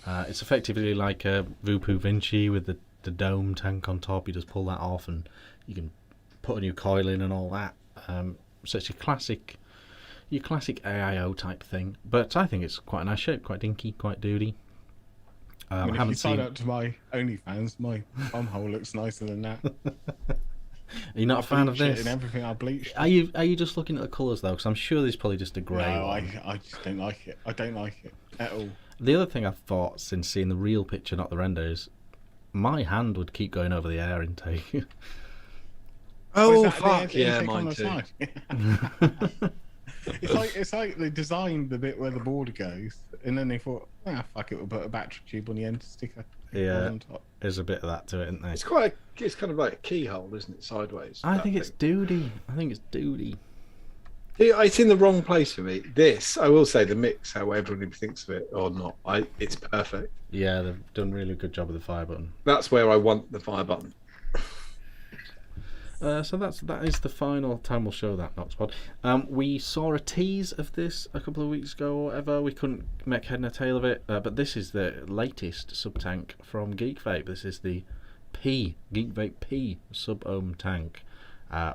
It's effectively like a Vupu Vinci with the dome tank on top. You just pull that off and you can put a new coil in and all that. So it's your classic AIO type thing. But I think it's quite a nice shape, quite dinky, quite duty. I mean, if you sign up to my OnlyFans, my bum hole looks nicer than that. Are you not a fan of this? And everything I bleached. Are you just looking at the colours though? Because I'm sure there's probably just a grey one. I just don't like it. I don't like it at all. The other thing I've thought since seeing the real picture, not the render, is my hand would keep going over the air intake. Oh fuck yeah, mine too. It's like they designed the bit where the border goes, and then they thought, fuck it, we'll put a battery tube on the end sticker. Yeah, on top. There's a bit of that to it, isn't there? It's kind of like a keyhole, isn't it? Sideways. I think it's duty. It's in the wrong place for me. This, I will say, the mix, how everybody thinks of it or not, it's perfect. Yeah, they've done a really good job with the fire button. That's where I want the fire button. So that is the final time we'll show that Nox Pod. We saw a tease of this a couple of weeks ago or whatever. We couldn't make head and tail of it, but this is the latest sub-tank from Geek Vape. This is the Geek Vape P sub-ohm tank.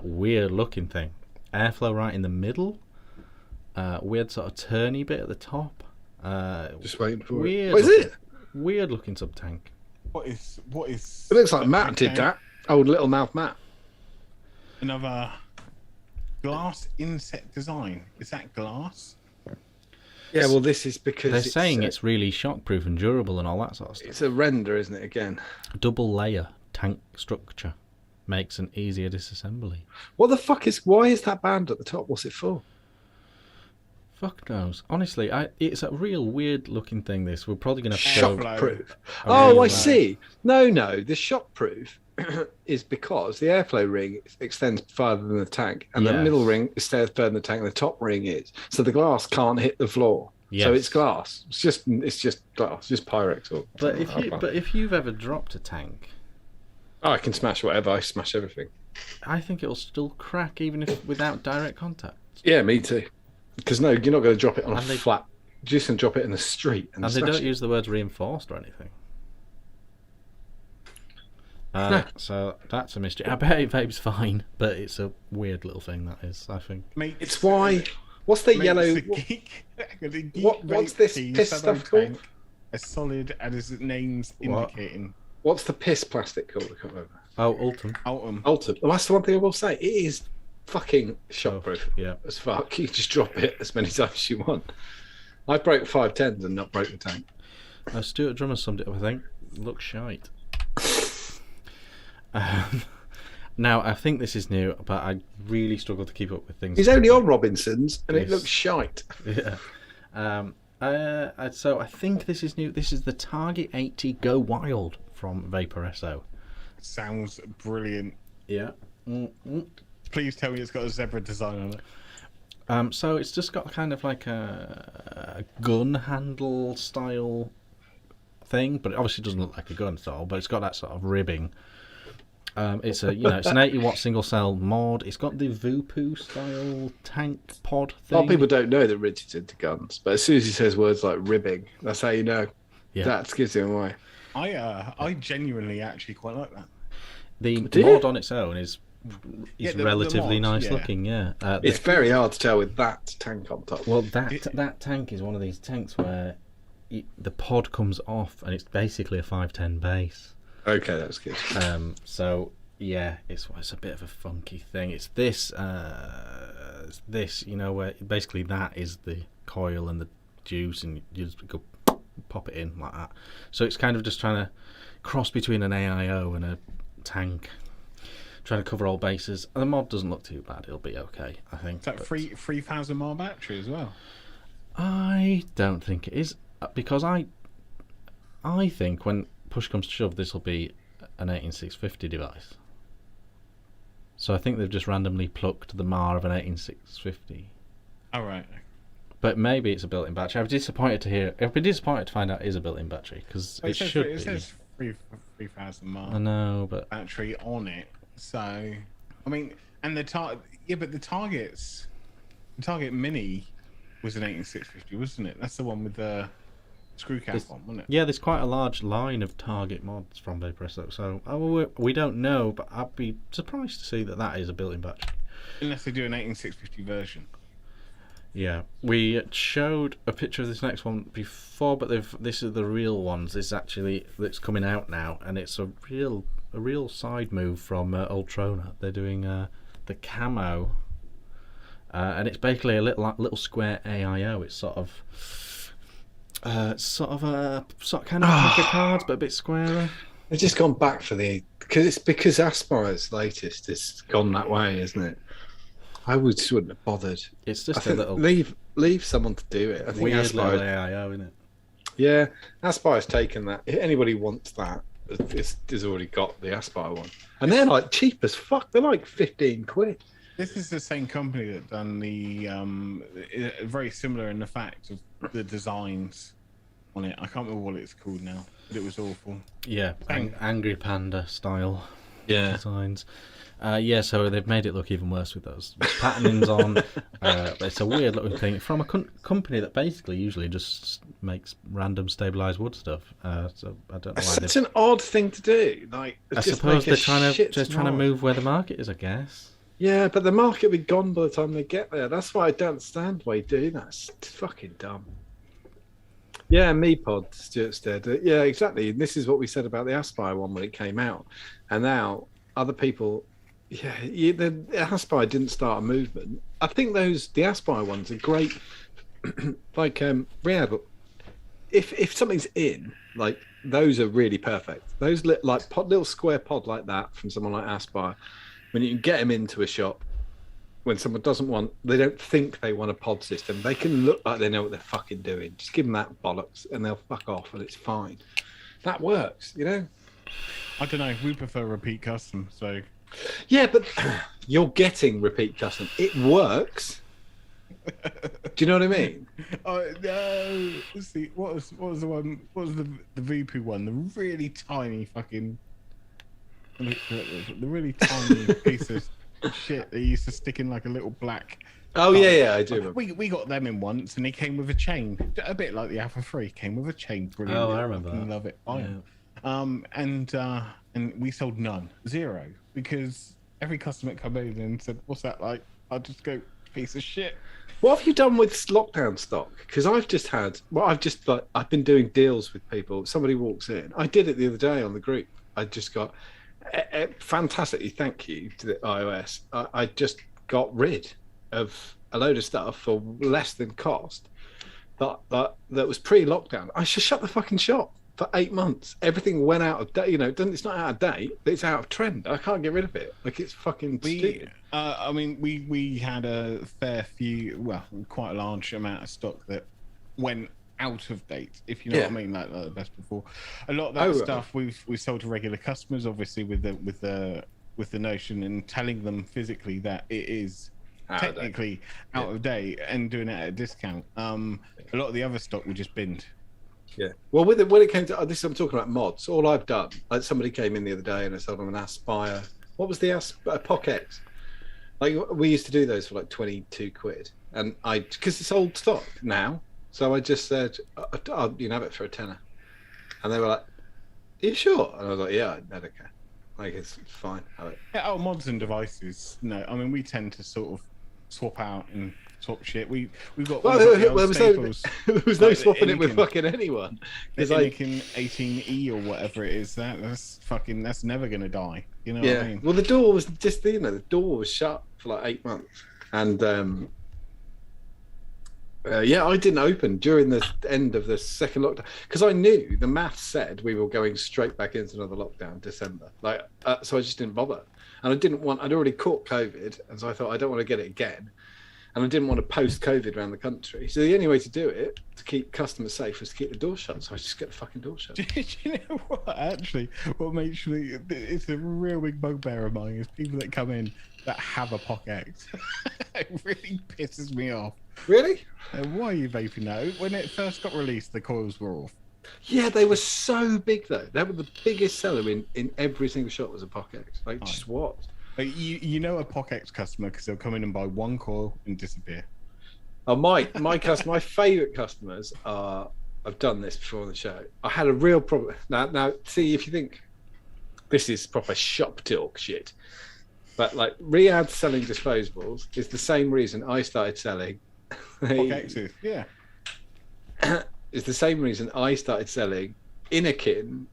Weird looking thing. Airflow right in the middle. Weird sort of turny bit at the top. Just waiting for it. What is it? Weird looking sub-tank. What is? It looks like Matt did that. Old little mouth Matt. Another glass inset design. Is that glass? Yeah, well, this is because they're saying it's really shockproof and durable and all that sort of stuff. It's a render, isn't it? Again, double layer tank structure. makes an easier disassembly. What the fuck why is that band at the top? What's it for? Fuck knows. Honestly, it's a real weird looking thing. This we're probably going to have to Shockproof. Oh, Oh, I right. see. No, the shockproof is because the airflow ring extends farther than the tank, and the Yes. middle ring is further than the tank, and the top ring is. So the glass can't hit the floor. Yes. So it's glass. It's just glass, just Pyrex or. But something. if you've ever dropped a tank, I can smash whatever. I smash everything. I think it'll still crack even if without direct contact. Yeah, me too. Because no, you're not going to drop it on a And they- flat. You're just going to drop it in the street and And they smash don't it. use the words reinforced or anything. No. So that's a mystery. I bet vape's fine, but it's a weird little thing that is, I think. It's why. What's the yellow? What's this piss stuff called? As solid as its name's indicating. What's the piss plastic called? I can't remember. Oh, Ultim. Ultim. Well, that's the one thing I will say. It is fucking shockproof Yeah. as fuck. You just drop it as many times as you want. I broke 510s and not broke the tank. Stuart Drummer summed it up, I think. Looks shite. Now, I think this is new, but I really struggle to keep up with things. He's only on Robinson's and Yes. it looks shite. Yeah. So I think this is new. This is the Target 80 Go Wild from Vaporesso. Sounds brilliant. Yeah. Please tell me it's got a zebra design on it. So it's just got kind of like a gun handle style thing, but it obviously doesn't look like a gun at all. But it's got that sort of ribbing. It's it's an 80-watt single cell mod. It's got the Vupu style tank pod A thing. lot of people don't know that Richard's into guns, but as soon as he says words like ribbing, that's how you know. Yeah. That gives him away. I genuinely actually quite like that. The Do you? mod on its own is Yeah, the relatively mod, nice yeah. looking. Yeah. It's very hard to tell with that tank on top. Well, that tank is one of these tanks where the pod comes off and it's basically a 510 base. Okay, that's good. So yeah, it's a bit of a funky thing. It's this, where basically that is the coil and the juice, and you just go pop it in like that. So it's kind of just trying to cross between an AIO and a tank, trying to cover all bases. And the mod doesn't look too bad. It'll be okay, I think. Is that 3,000 mAh battery as well? I don't think it is, because I think when push comes to shove, this will be an 18650 device. So I think they've just randomly plucked the MAR of an 18650. All right. But maybe it's a built-in battery. I'd be disappointed to find out it is a built-in battery, because it should be. It says 3,000 mAh I know, but battery on it. So, I mean, and the but the Target Mini was an 18650, wasn't it? That's the one with the screw cap on, wasn't it? yeah, there's quite a large line of Target mods from Vaporesso. So we don't know, but I'd be surprised to see that is a built-in battery. Unless they do an 18650 version. Yeah, we showed a picture of this next one before, but this is the real ones. It's coming out now, and it's a real side move from Ultrona. They're doing the camo, and it's basically a little square AIO. It's sort of kind of pack of cards, but a bit squarer. They've just gone back for because Aspire's latest has gone that way, isn't it? I just wouldn't have bothered. It's just a little leave someone to do it. I think weird little Aspire, AIO, isn't it? yeah, Aspire's taken that. If anybody wants that, has already got the Aspire one, and they're like cheap as fuck. They're like 15 quid. This is the same company that done the very similar in the fact of the designs on it. I can't remember what it's called now, but it was awful. Yeah, Angry Panda style Yeah. designs. So they've made it look even worse with those patternings on. It's a weird looking thing from a company that basically usually just makes random stabilized wood stuff. So I don't know It's why such an odd thing to do. Like, I suppose they're trying to move where the market is, I guess. Yeah, but the market will be gone by the time they get there. That's why I don't understand why you do that. It's fucking dumb. Yeah, MePod, Stuart said. Yeah, exactly. And this is what we said about the Aspire one when it came out. And now other people, the Aspire didn't start a movement. I think the Aspire ones are great. Like RIAD, if something's in, like those are really perfect. Those little square pod like that from someone like Aspire, when you can get them into a shop, when someone doesn't want, they don't think they want a pod system, they can look like they know what they're fucking doing. Just give them that bollocks and they'll fuck off and it's fine. That works, you know? I don't know. We prefer repeat custom, so. Yeah, but you're getting repeat custom. It works. Do you know what I mean? Oh no! Let's see. What was the one? What was the VP one? The really tiny fucking, the really tiny piece of shit they used to stick in like a little black. Oh yeah, I do remember. We got them in once, and he came with a chain, a bit like the Alpha 3. Came with a chain. Brilliant. Oh, I remember that. Love it. Yeah. And we sold none, 0, because every customer come in and said, "What's that like?" I'll just go, "Piece of shit." What have you done with lockdown stock? Because I've been doing deals with people. Somebody walks in. I did it the other day on the group. I just got fantastically. Thank you to the iOS. I just got rid of a load of stuff for less than cost. That was pre-lockdown. I should shut the fucking shop for 8 months. Everything went out of date. You know, it's not out of date. It's out of trend. I can't get rid of it. Like it's fucking stupid. I mean, we had a fair few, well, quite a large amount of stock that went out of date, if you know what I mean, like the best before. A lot of that stuff we sold to regular customers, obviously with the notion and telling them physically that it is technically out of date and doing it at a discount. A lot of the other stock we just binned. Yeah. Well, when it came to this, I'm talking about mods. All I've done, like somebody came in the other day and I sold them an Aspire. What was the POC X? Like we used to do those for like 22 quid, and because it's old stock now, so I just said, "You can have it for a tenner," and they were like, "Are you sure?" And I was like, "Yeah, I don't care. Like it's fine." Yeah, mods and devices. No, I mean we tend to sort of swap out and swap shit. We've got there was no swapping it with fucking anyone. Because like in 18E or whatever it is, that's never gonna die. You know what I mean? Well, the door was just the door was shut for like 8 months, and I didn't open during the end of the second lockdown because I knew the math said we were going straight back into another lockdown December. Like, so I just didn't bother, and I'd already caught COVID, and so I thought I don't want to get it again. And I didn't want to post COVID around the country. So the only way to do it, to keep customers safe, was to keep the door shut. So I just get the fucking door shut. Do you know what? Actually, what makes me, it's a real big bugbear of mine is people that come in that have a POC X. It really pisses me off. Really? Why are you vaping now? When it first got released, the coils were off. Yeah, they were so big though. They were the biggest seller in every single shop was a POC X. Like, just what? You know a POC X customer because they'll come in and buy one coil and disappear. Oh, my favourite customers are. I've done this before on the show. I had a real problem. Now, see if you think this is proper shop talk shit, but like RIAD selling disposables is the same reason I started selling. POC X's, yeah. It's the same reason I started selling Inakin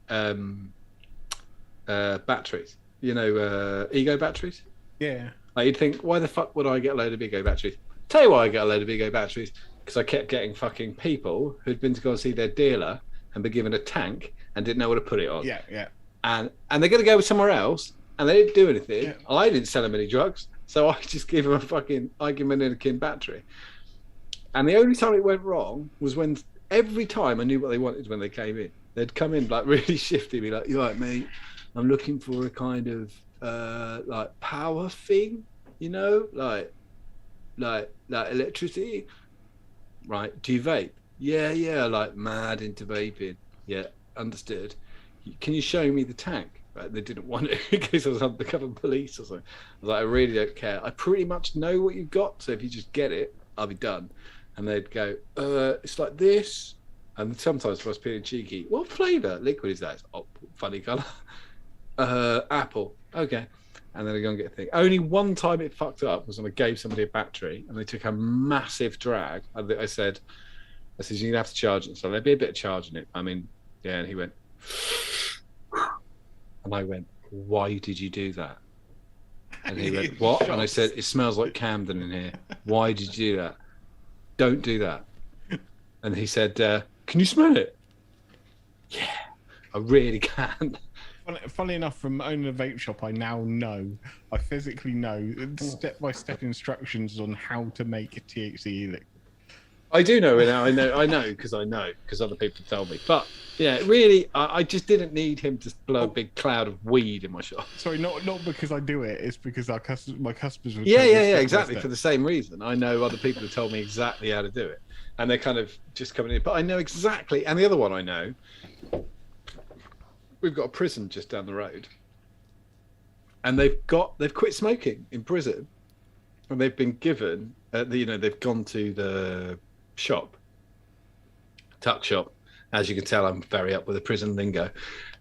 batteries. You know, ego batteries? Yeah. Like you'd think, why the fuck would I get a load of ego batteries? Tell you why I get a load of ego batteries. Because I kept getting fucking people who'd been to go and see their dealer and been given a tank and didn't know where to put it on. Yeah, yeah. And they're going to go somewhere else and they didn't do anything. Yeah. I didn't sell them any drugs. So I just give them I give them an Inakin battery. And the only time it went wrong was when every time I knew what they wanted when they came in. They'd come in like really shifty, be like, "You're right, mate. I'm looking for a kind of like power thing, you know, like electricity. Right? Do you vape? Yeah, like mad into vaping. Yeah, understood. Can you show me the tank?" Right? They didn't want it in case I was undercover police or something. I was like, "I really don't care. I pretty much know what you've got. So if you just get it, I'll be done." And they'd go, "It's like this." And sometimes if I was feeling cheeky, "What flavour liquid is that?" "Oh, funny colour." Apple. Okay. And then I go and get a thing. Only one time it fucked up was when I gave somebody a battery and they took a massive drag. I said, "You're going to have to charge it." So there'd be a bit of charge in it. I mean, yeah. And he went, and I went, "Why did you do that?" And he went, "What?" And I said, "It smells like Camden in here. Why did you do that? Don't do that." And he said, Can you smell it? Yeah, I really can. Funnily enough, from owning a vape shop, I now know, I physically know step-by-step instructions on how to make a THC e-liquid. I do know now. I know because other people tell me. But yeah, really, I just didn't need him to blow a big cloud of weed in my shop. Sorry, not because I do it. It's because my customers. Would Yeah, exactly. For the same reason, I know other people have told me exactly how to do it, and they're kind of just coming in. But I know exactly. And the other one I know, we've got a prison just down the road, and they've quit smoking in prison, and they've been given. They've gone to the shop, tuck shop. As you can tell, I'm very up with the prison lingo,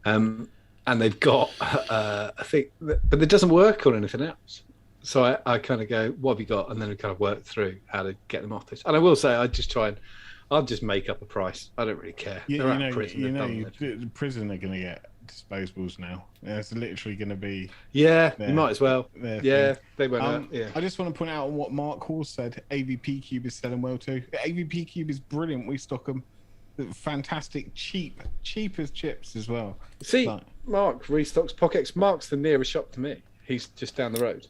and they've got a thing, but it doesn't work on anything else. So I kind of go, "What have you got?" And then we kind of work through how to get them off this. And I will say, I'll just make up a price. I don't really care. The prison are going to get disposables now. It's literally going to be. Yeah, you might as well. Yeah, they won't. I just want to point out what Mark Hall said. AVP Cube is selling well too. AVP Cube is brilliant. We stock them. Fantastic, cheap as chips as well. See, Mark restocks Pockets. Mark's the nearest shop to me. He's just down the road.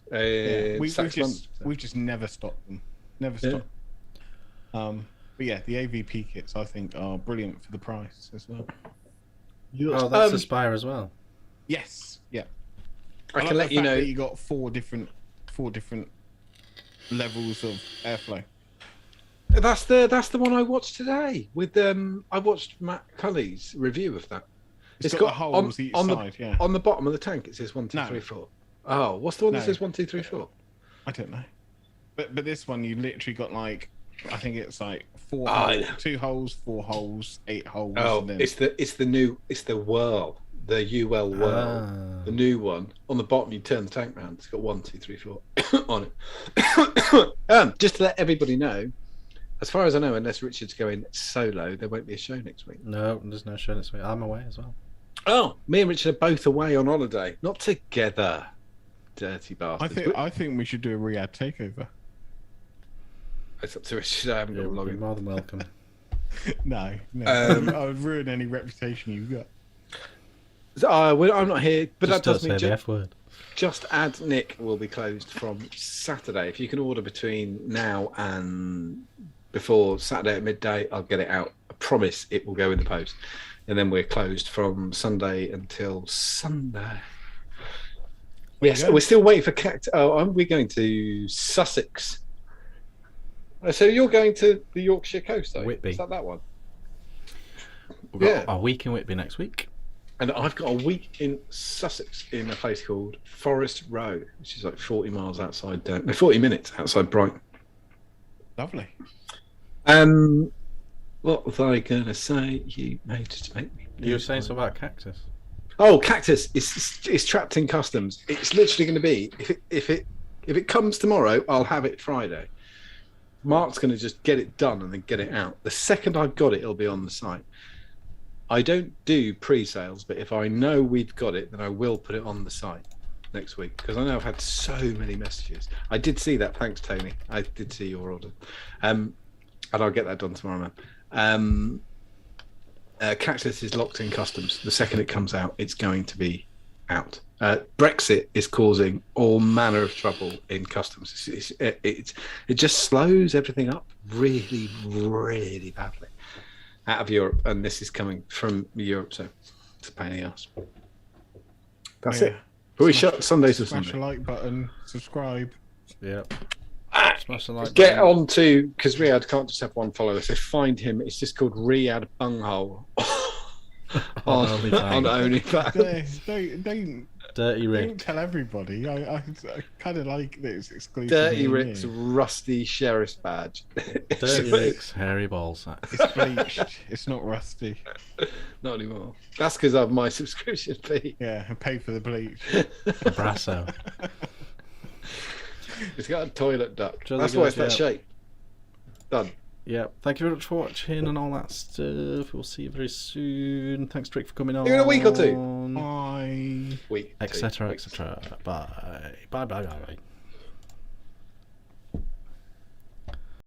We've just never stocked them. Never stocked. But yeah, the AVP kits I think are brilliant for the price as well. Oh, that's Aspire as well. Yes, yeah. I can let you know that you got four different levels of airflow. That's the one I watched today. I watched Matt Cully's review of that. It's got holes each side. Yeah. On the bottom of the tank, it says 1, 2, 3, 4. Oh, what's the one that says 1, 2, 3, 4? I don't know. But this one, you literally got like, I think it's like 4 holes, 2 holes, 4 holes, 8 holes. Oh, and then... it's the Whirl, the UL Whirl, the new one. On the bottom, you turn the tank round. It's got 1, 2, 3, 4 on it. Just to let everybody know, as far as I know, unless Richard's going solo, there won't be a show next week. No, there's no show next week. I'm away as well. Oh, me and Richard are both away on holiday, not together. Dirty bastards. I think we should do a RIAD takeover. It's up to Richard. I haven't got a login. More than welcome. No. I would ruin any reputation you've got. I'm not here, but just that does mean the F word. Just Add Nick will be closed from Saturday. If you can order between now and before Saturday at midday, I'll get it out. I promise it will go in the post. And then we're closed from Sunday until Sunday. Yes, we're still waiting for Cactus. We're going to Sussex. So you're going to the Yorkshire coast, though? Whitby. Is that one? We've got a week in Whitby next week. And I've got a week in Sussex in a place called Forest Row, which is like 40 miles outside, 40 minutes outside Brighton. Lovely. What was I going to say? You made to make me. You were saying something about Cactus. Oh, Cactus is trapped in customs. It's literally going to be if it comes tomorrow, I'll have it Friday. Mark's going to just get it done and then get it out. The second I've got it, it'll be on the site. I don't do pre-sales, but if I know we've got it, then I will put it on the site next week because I know I've had so many messages. I did see that. Thanks, Tony. I did see your order, and I'll get that done tomorrow, man. Cactus is locked in customs. The second it comes out, it's going to be out. Brexit is causing all manner of trouble in customs. It just slows everything up really, really badly out of Europe, and this is coming from Europe, so it's a pain in the ass. That's it. But we shut Sundays to Sunday. Smash a like button, subscribe. Yep. Smash the like Get button. on to, because RIAD can't just have one follower, so find him. It's just called RIAD Bunghole on OnlyFans. Don't Dirty Rick. Don't tell everybody. I kind of like that it's exclusive. Dirty Rick's rusty sheriff's badge. Dirty Rick's hairy ball sack. It's bleached. It's not rusty. Not anymore. That's because of my subscription fee. Yeah, and pay for the bleach. Brasso. It's got a toilet duck. Jolly That's good, why it's that shape. Done. Yeah, thank you very much for watching and all that stuff. We'll see you very soon. Thanks, Trick, for coming on. In a week or two. Bye. Week. Etc. Etc. Bye. Bye. Bye. Bye. Bye.